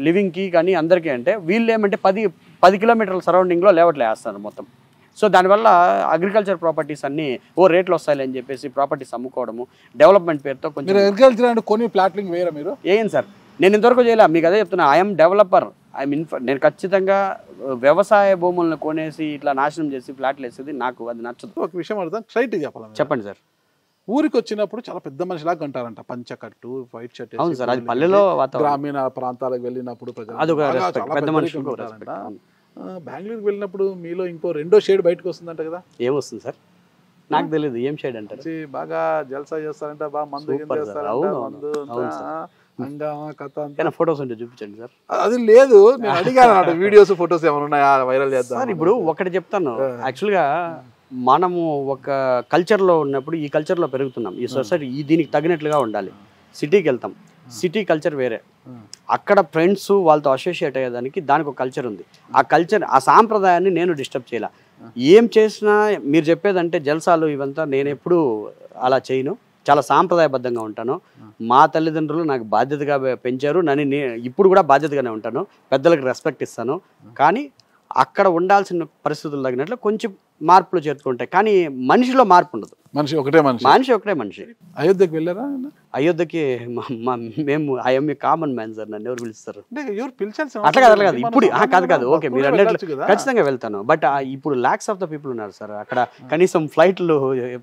లివింగ్కి కానీ అందరికీ. అంటే వీళ్ళు ఏమంటే 10 కిలోమీటర్ల సరౌండింగ్లో లేఅవుట్లు వేస్తారు మొత్తం. సో దానివల్ల అగ్రికల్చర్ ప్రాపర్టీస్ అన్నీ రేట్లు వస్తాయి అని చెప్పేసి ప్రాపర్టీస్ అమ్ముకోవడము, డెవలప్మెంట్ పేరుతో కొంచెం. అగ్రికల్చర్ అంటే కొన్ని ప్లాట్లింగ్ వేరే మీరు ఏం సార్, నేను ఇంతవరకు చేయలే. మీకు అదే చెప్తున్నా, ఐఎమ్ డెవలపర్. నేను ఖచ్చితంగా వ్యవసాయ భూములను కొనేసి ఇట్లా నాశనం చేసి ఫ్లాట్లు వేసేది నాకు అది నచ్చదు. ఒక విషయం అడుగుతాను, స్ట్రైట్ చెప్పాలి. చెప్పండి సార్. ఊరికి వచ్చినప్పుడు చాలా పెద్ద మనిషిలాగా అంటారంట, పంచకట్టు, వైట్ షర్ట్. అవును సార్, అది పల్లెలో గ్రామీణ ప్రాంతాలకు వెళ్ళినప్పుడు పెద్ద మనుషులు. బెంగళూరుకి వెళ్ళినప్పుడు మీలో ఇంకో 2వ షేడ్ బయటకు వస్తుందంట కదా, ఏమొస్తుంది సార్? నాకు తెలియదు ఏం షేడ్ అంటారు. బాగా జల్సా చేస్తారంట, బాగా మందు ఫొటోస్ ఉంటే చూపించండి సార్. అది లేదు, నేను అడిగాను వీడియోస్ ఫొటోస్ ఏమైనా ఉన్నాయా వైరల్ చేద్దాం. ఇప్పుడు ఒకటి చెప్తాను, యాక్చువల్గా మనము ఒక కల్చర్లో ఉన్నప్పుడు ఈ కల్చర్లో పెరుగుతున్నాం. ఈ సొసైటీ దీనికి తగినట్లుగా ఉండాలి. సిటీకి వెళ్తాం, సిటీ కల్చర్ వేరే, అక్కడ ఫ్రెండ్స్ వాళ్ళతో అసోసియేట్ అయ్యేదానికి దానికి ఒక కల్చర్ ఉంది. ఆ కల్చర్, ఆ సాంప్రదాయాన్ని నేను డిస్టర్బ్ చేయాల. ఏం చేసినా మీరు చెప్పేదంటే జల్సాలు ఇవంతా నేను ఎప్పుడు అలా చేయను, చాలా సాంప్రదాయబద్ధంగా ఉంటాను. మా తల్లిదండ్రులు నాకు బాధ్యతగా పెంచారు, నన్ను ఇప్పుడు కూడా బాధ్యతగానే ఉంటాను, పెద్దలకు రెస్పెక్ట్ ఇస్తాను. కానీ అక్కడ ఉండాల్సిన పరిస్థితులు తగినట్లు కొంచెం మార్పులు చేరుతుంటాయి, కానీ మనిషిలో మార్పు ఉండదు. మనిషి ఒకటే మనిషి. అయోధ్యకి వెళ్ళారా? అయోధ్యకి మేము I'm a common man sir, నన్ను ఎవరు పిలుస్తారు? అట్లా కాదు ఇప్పుడు కాదు. ఓకే, మీరు అన్నట్లు ఖచ్చితంగా వెళ్తాను. బట్ ఇప్పుడు లాక్స్ ఆఫ్ ద పీపుల్ ఉన్నారు సార్ అక్కడ. కనీసం ఫ్లైట్లు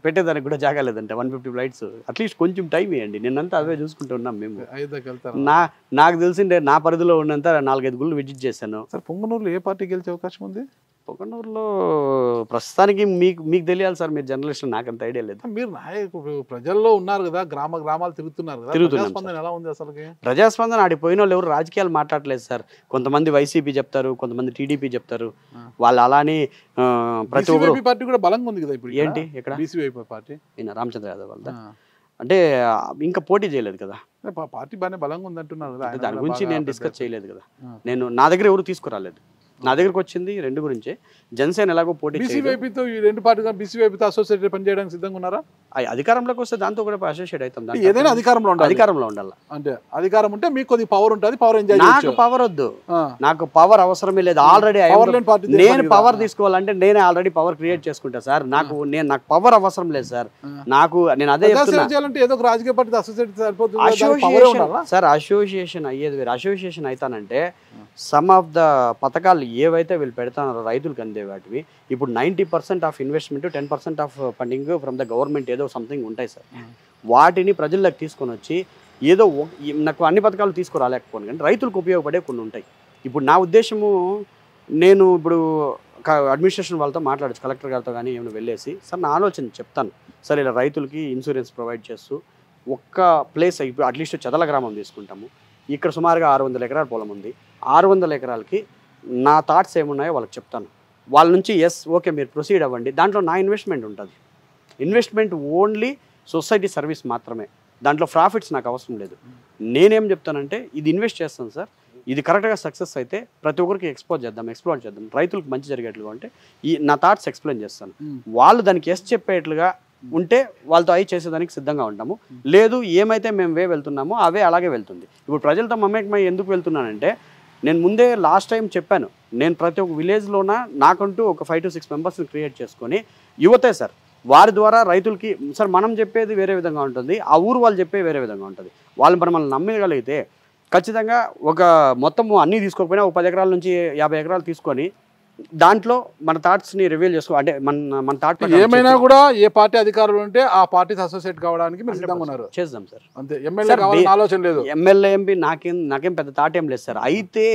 పెట్టేదానికి కూడా జాగా లేదంటే 150 ఫ్లైట్స్. అట్లీస్ట్ కొంచెం టైం ఇవ్వండి. నిన్నంతా అవే చూసుకుంటూ ఉన్నాం మేము. నాకు తెలిసిందే నా పరిధిలో ఉన్నంత 4-5 గుళ్ళు విజిట్ చేశాను. పొంగనూరులో ఏ పార్టీ గెలిచే అవకాశం ఉంది? పొంగనూరులో ప్రస్తుతానికి మీకు తెలియాలి సార్, మీరు జర్నలిస్ట్, నాకంత ఐడియా లేదు. మీరు నాయకుడు ప్రజల్లో ఉన్నారు కదా, గ్రామాలు తిరుగుతున్నారు కదా, ప్రజాస్పందన ఎలా ఉంది అసలు? ప్రజాస్పందన ఆడికి పోయిన వాళ్ళు ఎవరు రాజకీయాలు మాట్లాడలేదు సార్. కొంతమంది వైసీపీ చెప్తారు, కొంతమంది టీడీపీ చెప్తారు. వాళ్ళు అలానే ప్రతి ఒక్కరు పార్టీ కూడా బలంగా ఉంది కదా ఇప్పుడు. ఏంటి ఇక్కడ బీసీవైపీ పార్టీ రామచంద్ర యాదవ్ వాళ్ళ అంటే ఇంకా పోటీ చేయలేదు కదా, పార్టీ బాగానే బలంగా ఉంది అంటున్నారు. దాని గురించి నేను డిస్కస్ చేయలేదు కదా. నా దగ్గర ఎవరు తీసుకురాలేదు. నా దగ్గరకు వచ్చింది 2 గురించే. జనసేన ఎలాగో పోటీ బీసీవైపీతో ఈ 2 పార్టీగా బీసీవైపీతో అసోసియేట్ పనిచేయడానికి సిద్ధంగా ఉన్నారా? అధికారంలోకి వస్తే దాంతో కూడా అసోసియేట్ అవుతాం. ఏదైనా అధికారంలో ఉండాలి. అధికారంలో ఉండాలి. అంటే అధికారం ఉంటే మీకు కొద్ది పవర్ ఉంటుంది, పవర్ ఎంజాయ్ నాకు చేయొచ్చు. పవర్ వద్దు, నాకు పవర్ అవసరమే లేదు. ఆల్రెడీ పవర్ లేని పార్టీ నేను పవర్ తీసుకోవాలంటే నేనే ఆల్రెడీ పవర్ క్రియేట్ చేసుకుంటా సార్. నాకు పవర్ అవసరం లేదు సార్. నేను అదే చేయాలంటే ఏదో ఒక రాజకీయ పార్టీ అసోసియేట్ సరిపోతుంది. సార్ అసోసియేషన్ అయ్యేది వేరు. అసోసియేషన్ అవుతానంటే సమ్ ఆఫ్ ద పథకాలు ఏవైతే వీళ్ళు పెడతారో రైతులకు అందే వాటివి, ఇప్పుడు 90% of investment, 10% of funding from the government ఏదో సంథింగ్ ఉంటాయి సార్. వాటిని ప్రజల్లోకి తీసుకొని వచ్చి ఏదో నాకు అన్ని పథకాలు తీసుకురాలేకపోను, కానీ రైతులకు ఉపయోగపడే కొన్ని ఉంటాయి. ఇప్పుడు నా ఉద్దేశము, నేను ఇప్పుడు అడ్మినిస్ట్రేషన్ వాళ్ళతో మాట్లాడచ్చు, కలెక్టర్ గారితో కానీ ఏమైనా వెళ్ళేసి సార్ నా ఆలోచన చెప్తాను సార్, ఇలా రైతులకి ఇన్సూరెన్స్ ప్రొవైడ్ చేస్తూ ఒక్క ప్లేస్, ఇప్పుడు అట్లీస్ట్ చెదల గ్రామం తీసుకుంటాము, ఇక్కడ సుమారుగా 600 ఎకరాల పొలం ఉంది. 600 ఎకరాలకి నా థాట్స్ ఏమున్నాయో వాళ్ళకి చెప్తాను. వాళ్ళ నుంచి ఎస్ ఓకే మీరు ప్రొసీడ్ అవ్వండి, దాంట్లో నా ఇన్వెస్ట్మెంట్ ఉంటుంది. ఇన్వెస్ట్మెంట్ ఓన్లీ సొసైటీ సర్వీస్ మాత్రమే, దాంట్లో ప్రాఫిట్స్ నాకు అవసరం లేదు. నేనేం చెప్తానంటే ఇది ఇన్వెస్ట్ చేస్తాను సార్, ఇది కరెక్ట్గా సక్సెస్ అయితే ప్రతి ఒక్కరికి ఎక్స్ప్లోర్ చేద్దాం, రైతులకు మంచి జరిగేట్లుగా ఉంటే నా థాట్స్ ఎక్స్ప్లెయిన్ చేస్తాను. వాళ్ళు దానికి ఎస్ చెప్పేట్లుగా ఉంటే వాళ్ళతో అవి చేసేదానికి సిద్ధంగా ఉంటాము. లేదు ఏమైతే మేము వెళ్తున్నామో అవే అలాగే వెళ్తుంది. ఇప్పుడు ప్రజలతో మమేకమై ఎందుకు వెళ్తున్నానంటే, నేను ముందే లాస్ట్ టైం చెప్పాను, నేను ప్రతి ఒక్క విలేజ్లోన నాకంటూ ఒక 5 to 6 మెంబర్స్ని క్రియేట్ చేసుకొని యువతే సార్, వారి ద్వారా రైతులకి సార్ మనం చెప్పేది వేరే విధంగా ఉంటుంది, ఆ ఊరు వాళ్ళు చెప్పేది వేరే విధంగా ఉంటుంది. వాళ్ళు మనల్ని నమ్మగలిగితే ఖచ్చితంగా ఒక మొత్తము అన్నీ తీసుకోకపోయినా ఒక 10 ఎకరాల నుంచి 50 ఎకరాలు తీసుకొని దాంట్లో మన థాట్స్ని రివీల్ చేసుకో, అంటే మన థాట్ ఏమైనా కూడా ఏ పార్టీ అధికారులు ఉంటే ఆ పార్టీకి అసోసియేట్ కావడానికి మీరు సిద్ధంగా ఉన్నారు. చేద్దాం సార్. అంతే, ఎమ్మెల్యే కావాలని ఆలోచన లేదు. ఎమ్మెల్యే ఎంపీ నాకేం పెద్ద థాట్ ఏం లేదు సార్. అయితే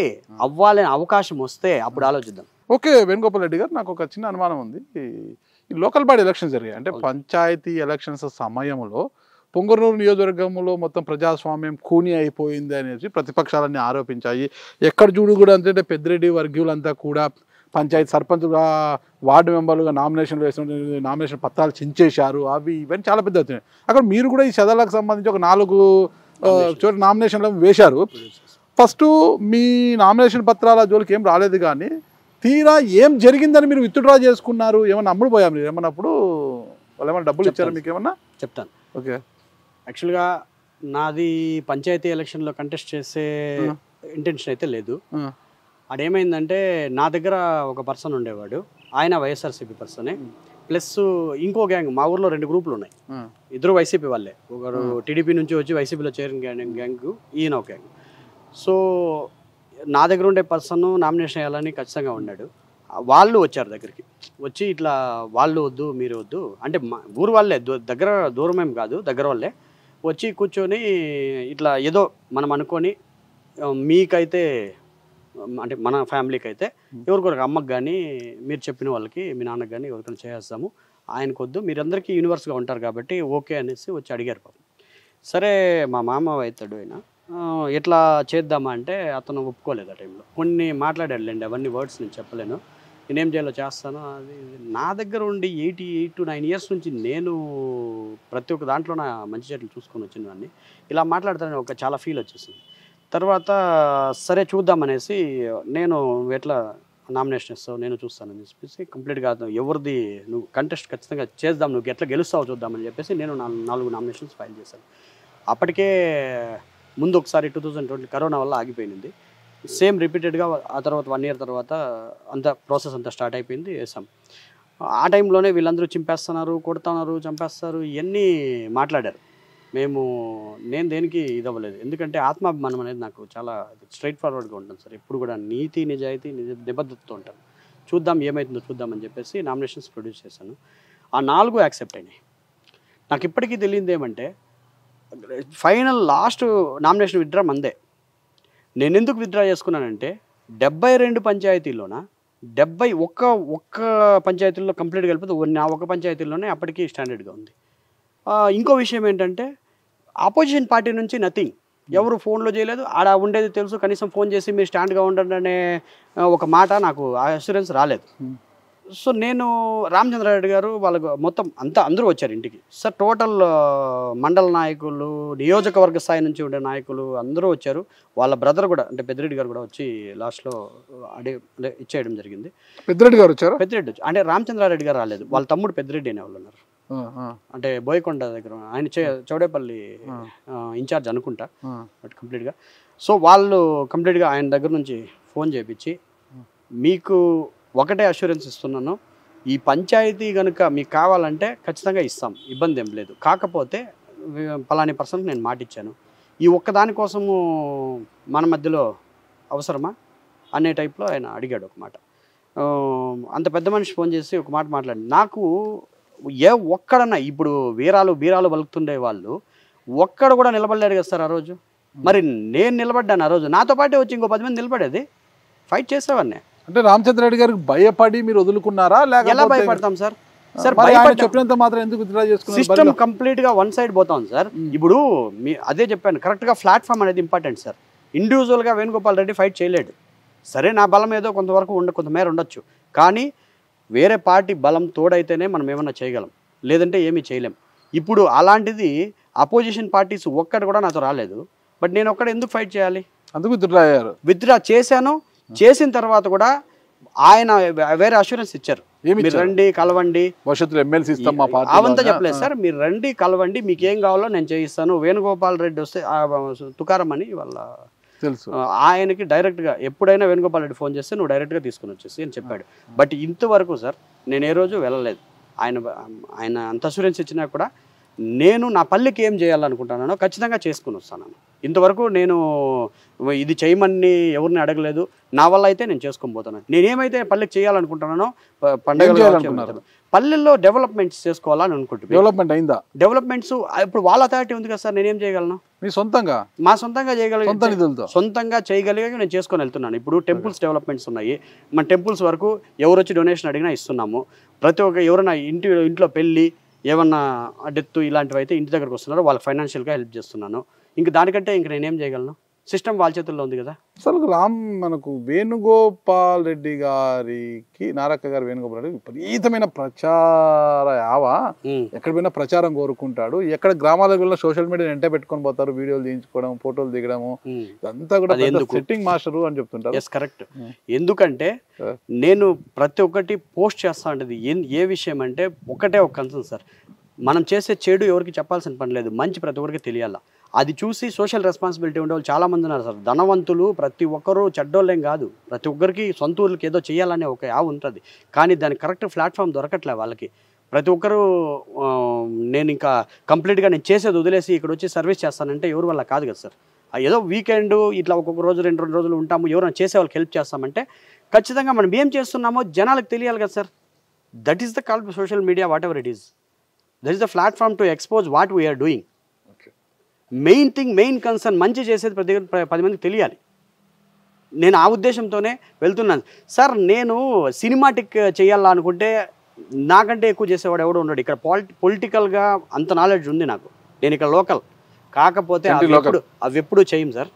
అవ్వాలని అవకాశం వస్తే అప్పుడు ఆలోచిద్దాం. ఓకే వేణుగోపాల్ రెడ్డి గారు, నాకు ఒక చిన్న అనుమానం ఉంది. ఈ లోకల్ బాడీ ఎలక్షన్స్ జరిగాయి, అంటే పంచాయతీ ఎలక్షన్స్ సమయంలో పొంగనూరు నియోజకవర్గంలో మొత్తం ప్రజాస్వామ్యం కూని అయిపోయింది అనేసి ప్రతిపక్షాలన్నీ ఆరోపించాయి. ఎక్కడ చూడు కూడా అంటే పెద్దిరెడ్డి వర్గీయులంతా కూడా పంచాయతీ సర్పంచ్గా, వార్డు మెంబర్లుగా నామినేషన్లు వేసిన నామినేషన్ పత్రాలు చించేశారు, అవి ఇవన్నీ చాలా పెద్ద అవుతున్నాయి. అక్కడ మీరు కూడా ఈ చదలకు సంబంధించి ఒక 4 చోట్ల నామినేషన్లు వేశారు. ఫస్ట్ మీ నామినేషన్ పత్రాల జోలికి ఏం రాలేదు, కానీ తీరా ఏం జరిగిందని మీరు విత్డ్రా చేసుకున్నారు, ఏమన్నా అమ్ముడు పోయా మీరు ఏమన్నప్పుడు? వాళ్ళు ఏమన్నా డబ్బులు ఇచ్చారా మీకు ఏమన్నా? చెప్తాను. ఓకే, యాక్చువల్గా నాది పంచాయతీ ఎలక్షన్లో కంటెస్ట్ చేసే ఇంటెన్షన్ అయితే లేదు. అదేమైందంటే నా దగ్గర ఒక పర్సన్ ఉండేవాడు, ఆయన వైఎస్ఆర్సీపీ పర్సనే, ప్లస్ ఇంకో గ్యాంగ్, మా ఊర్లో 2 గ్రూపులు ఉన్నాయి, ఇద్దరు వైసీపీ వాళ్ళే, ఒకరు టీడీపీ నుంచి వచ్చి వైసీపీలో చేరిన గ్యాంగ్, ఈయన ఒక గ్యాంగ్. సో నా దగ్గర ఉండే పర్సన్ నామినేషన్ వేయాలని ఖచ్చితంగా ఉన్నాడు. వాళ్ళు వచ్చారు దగ్గరికి, వచ్చి ఇట్లా వాళ్ళు వద్దు మీరు వద్దు అంటే, మా ఊరు వాళ్ళే, దగ్గర దూరమేం కాదు, దగ్గర వాళ్ళే వచ్చి కూర్చొని ఇట్లా ఏదో మనం అనుకొని మీకైతే అంటే మన ఫ్యామిలీకి అయితే ఎవరికొరకు అమ్మకి కానీ మీరు చెప్పిన వాళ్ళకి మీ నాన్నకి కానీ ఎవరికైనా చేస్తాము, ఆయనకొద్దు మీరందరికీ యూనివర్స్గా ఉంటారు కాబట్టి ఓకే అనేసి వచ్చి అడిగారు పాపం. సరే మా మామ అవుతాడు ఆయన, ఎట్లా చేద్దామా అంటే అతను ఒప్పుకోలేదు. ఆ టైంలో కొన్ని మాట్లాడాడులేండి, అవన్నీ వర్డ్స్ నేను చెప్పలేను, నేనేం చేయాలో చేస్తాను. అది నా దగ్గర ఉండి 8 to 9 years నుంచి నేను ప్రతి ఒక్క దాంట్లో నా మంచి చెట్లు చూసుకొని వచ్చినవన్నీ ఇలా మాట్లాడతానని ఒక చాలా ఫీల్ వచ్చేసింది. తర్వాత సరే చూద్దామనేసి నేను ఎట్లా నామినేషన్ ఇస్తావు నేను చూస్తానని చెప్పేసి కంప్లీట్గా ఎవరిది నువ్వు కంటెస్ట్ ఖచ్చితంగా చేద్దాం, నువ్వు ఎట్లా గెలుస్తావు చూద్దామని చెప్పేసి నేను 4 నామినేషన్స్ ఫైల్ చేశాను. అప్పటికే ముందు ఒకసారి 2020 కరోనా వల్ల ఆగిపోయింది, సేమ్ రిపీటెడ్గా ఆ తర్వాత 1 year తర్వాత అంత ప్రాసెస్ అంతా స్టార్ట్ అయిపోయింది, వేసాం. ఆ టైంలోనే వీళ్ళందరూ చింపేస్తున్నారు, కొడుతున్నారు, చంపేస్తారు, ఇవన్నీ మాట్లాడారు. నేను దేనికి ఇదవ్వలేదు, ఎందుకంటే ఆత్మాభిమానం అనేది నాకు చాలా స్ట్రైట్ ఫార్వర్డ్గా ఉంటుంది సార్, ఎప్పుడు కూడా నీతి నిజాయితీ నిబద్ధతతో ఉంటాను. చూద్దాం ఏమవుతుందో చూద్దామని చెప్పేసి నామినేషన్స్ ప్రొడ్యూస్ చేశాను. ఆ 4 యాక్సెప్ట్ అయినాయి. నాకు ఇప్పటికీ తెలియదు ఏమంటే ఫైనల్ లాస్ట్ నామినేషన్ విత్డ్రా మందే. నేను ఎందుకు విత్డ్రా చేసుకున్నానంటే 72 పంచాయతీల్లోన 71 పంచాయతీల్లో కంప్లీట్ కలిపితే నా ఒక పంచాయతీల్లోనే అప్పటికీ స్టాండర్డ్గా ఉంది. ఇంకో విషయం ఏంటంటే ఆపోజిషన్ పార్టీ నుంచి నథింగ్, ఎవరు ఫోన్లో చేయలేదు, ఆడ ఉండేది తెలుసు, కనీసం ఫోన్ చేసి మీరు స్టాండ్గా ఉండండి అనే ఒక మాట నాకు అష్యూరెన్స్ రాలేదు. సో నేను రామచంద్రారెడ్డి గారు వాళ్ళకు మొత్తం అందరూ వచ్చారు ఇంటికి సార్, టోటల్ మండల నాయకులు, నియోజకవర్గ స్థాయి నుంచి ఉండే నాయకులు అందరూ వచ్చారు. వాళ్ళ బ్రదర్ కూడా అంటే పెద్దిరెడ్డి గారు కూడా వచ్చి లాస్ట్లో ఇచ్చేయడం జరిగింది. పెద్దిరెడ్డి గారు వచ్చారు? పెద్దిరెడ్డి అంటే రామచంద్రారెడ్డి గారు రాలేదు, వాళ్ళ తమ్ముడు పెద్దిరెడ్డి అనే వాళ్ళు ఉన్నారు. అంటే బోయకొండ దగ్గర ఆయన చౌడేపల్లి ఇన్ఛార్జ్ అనుకుంటా బట్ కంప్లీట్గా. సో వాళ్ళు కంప్లీట్గా ఆయన దగ్గర నుంచి ఫోన్ చేయించి మీకు ఒకటే అష్యూరెన్స్ ఇస్తున్నాను, ఈ పంచాయతీ కనుక మీకు కావాలంటే ఖచ్చితంగా ఇస్తాం, ఇబ్బంది ఏం లేదు, కాకపోతే పలాని పర్సన్కి నేను మాట ఇచ్చాను, ఈ ఒక్కదానికోసము మన మధ్యలో అవసరమా అనే టైప్లో ఆయన అడిగాడు ఒక మాట. అంత పెద్ద మనిషి ఫోన్ చేసి ఒక మాట మాట్లాడి నాకు ఒక్కడన్నా ఇప్పుడు బీరాలు పలుకుతుండే వాళ్ళు ఒక్కడ కూడా నిలబడలేడు కదా సార్ ఆ రోజు. మరి నేను నిలబడ్డాను ఆ రోజు, నాతో పాటే వచ్చి ఇంకో 10 మంది నిలబడేది, ఫైట్ చేసేవాడిని. అంటే రామచంద్ర రెడ్డి గారికి భయపడి మీరు వదులుకున్నారా? ఎలా భయపడతాం సార్? సార్ చెప్పినంత మాత్రం ఎందుకు విత్డ్రా చేసుకున్నారు? సిస్టమ్ కంప్లీట్ గా వన్ సైడ్ పోతాం సార్. ఇప్పుడు అదే చెప్పాను, కరెక్ట్ గా ప్లాట్ఫామ్ అనేది ఇంపార్టెంట్ సార్. ఇండివిజువల్ గా వేణుగోపాల్ రెడ్డి ఫైట్ చేయలేడు. సరే నా బలం ఏదో కొంతవరకు కొంతమేర ఉండొచ్చు, కానీ వేరే పార్టీ బలం తోడైతేనే మనం ఏమన్నా చేయగలం, లేదంటే ఏమీ చేయలేం. ఇప్పుడు అలాంటిది అపోజిషన్ పార్టీస్ ఒక్కటి కూడా నాతో రాలేదు, బట్ నేను ఒక్కడ ఎందుకు ఫైట్ చేయాలి? అందుకు విత్డ్రా చేశాను. చేసిన తర్వాత కూడా ఆయన వేరే అష్యూరెన్స్ ఇచ్చారు, మీరు రండి కలవండి, భవిష్యత్తులో ఎమ్మెల్సీ ఇస్తాం మా పార్టీ అవంతా చెప్పలేదు సార్. మీరు రండి కలవండి, మీకు ఏం కావాలో నేను చేయిస్తాను. వేణుగోపాల్ రెడ్డి వస్తే తుకారం అని వాళ్ళ తెలుసు, ఆయనకి డైరెక్ట్గా ఎప్పుడైనా వేణుగోపాల్ రెడ్డి ఫోన్ చేస్తే నువ్వు డైరెక్ట్గా తీసుకుని వచ్చేసి అని చెప్పాడు. బట్ ఇంతవరకు సార్ నేను ఏ రోజు వెళ్ళలేదు. ఆయన అంత అష్యూరెన్స్ ఇచ్చినా కూడా నేను నా పల్లెకి ఏం చేయాలనుకుంటున్నానో ఖచ్చితంగా చేసుకుని వస్తాను. ఇంతవరకు నేను ఇది చేయమని ఎవరిని అడగలేదు, నా వల్ల అయితే నేను చేసుకొని పోతాను. నేనేమైతే పల్లెకి చేయాలనుకుంటున్నానో పండుగ పల్లెల్లో డెవలప్మెంట్స్ చేసుకోవాలని అనుకుంటున్నాను. డెవలప్మెంట్ అయిందా? డెవలప్మెంట్స్ ఇప్పుడు వాళ్ళ అథారిటీ ఉంది కదా సార్, నేనేం చేయగలను? మీ సొంతంగా మా సొంతంగా సొంతంగా చేయగలిగా నేను చేసుకొని వెళ్తున్నాను. ఇప్పుడు టెంపుల్స్ డెవలప్మెంట్స్ ఉన్నాయి, మన టెంపుల్స్ వరకు ఎవరు వచ్చి డొనేషన్ అడిగినా ఇస్తున్నాము. ప్రతి ఒక్క ఎవరైనా ఇంట్లో పెళ్ళి ఏమన్నా డెత్ ఇలాంటివి అయితే ఇంటి దగ్గరకు వస్తున్నారో వాళ్ళకి ఫైనాన్షియల్గా హెల్ప్ చేస్తున్నాను. ఇంక దానికంటే ఇంక నేనేం చేయగలను? సిస్టమ్ వాళ్ళ చేతుల్లో ఉంది కదా. అసలు మనకు వేణుగోపాల్ రెడ్డి గారికి నారక్క గారు వేణుగోపాల్ రెడ్డి విపరీతమైన ప్రచార యావా, ఎక్కడ పోయినా ప్రచారం కోరుకుంటాడు. ఎక్కడ గ్రామాలకు వెళ్ళిన సోషల్ మీడియా వెంటే పెట్టుకొని పోతారు, వీడియోలు తీయించుకోవడం, ఫోటోలు దిగడము, ఇదంతా కూడా సెట్టింగ్ మాస్టరు అని చెప్తుంటారు. Yes correct. ఎందుకంటే నేను ప్రతి ఒక్కటి పోస్ట్ చేస్తా ఉంటుంది. ఏ విషయం అంటే ఒకటే ఒక కన్సర్న్ సార్, మనం చేసే చెడు ఎవరికి చెప్పాల్సిన పని లేదు, మంచి ప్రతి ఒక్కరికి తెలియాలా. అది చూసి సోషల్ రెస్పాన్సిబిలిటీ ఉండేవాళ్ళు చాలామంది ఉన్నారు సార్. ధనవంతులు ప్రతి ఒక్కరూ చెడ్డోళ్ళేం కాదు, ప్రతి ఒక్కరికి సొంత ఊరికి ఏదో చేయాలనే ఒక యావ ఉంటుంది, కానీ దానికి కరెక్ట్ ప్లాట్ఫామ్ దొరకట్లే వాళ్ళకి. ప్రతి ఒక్కరూ నేను ఇంకా కంప్లీట్గా నేను చేసేది వదిలేసి ఇక్కడ వచ్చి సర్వీస్ చేస్తానంటే ఎవరి వల్ల కాదు కదా సార్. ఏదో వీకెండ్ ఇట్లా ఒక్కొక్క రోజు 2 రోజులు ఉంటాము, ఎవరైనా చేసే వాళ్ళకి హెల్ప్ చేస్తామంటే ఖచ్చితంగా మనం ఏం చేస్తున్నామో జనాలకు తెలియాలి కదా sir. That is the call social media, whatever it is, that is the platform to expose what we're doing. Main concern మంచి చేసేది 10 మందికి తెలియాలి. నేను ఆ ఉద్దేశంతోనే వెళ్తున్నాను సార్. నేను సినిమాటిక్ చేయాలనుకుంటే నాకంటే ఎక్కువ చేసేవాడు ఎవడో ఉన్నాడు ఇక్కడ. పొలిటికల్గా అంత నాలెడ్జ్ ఉంది నాకు, నేను ఇక్కడ లోకల్. కాకపోతే అవి ఎప్పుడు చేయం సార్.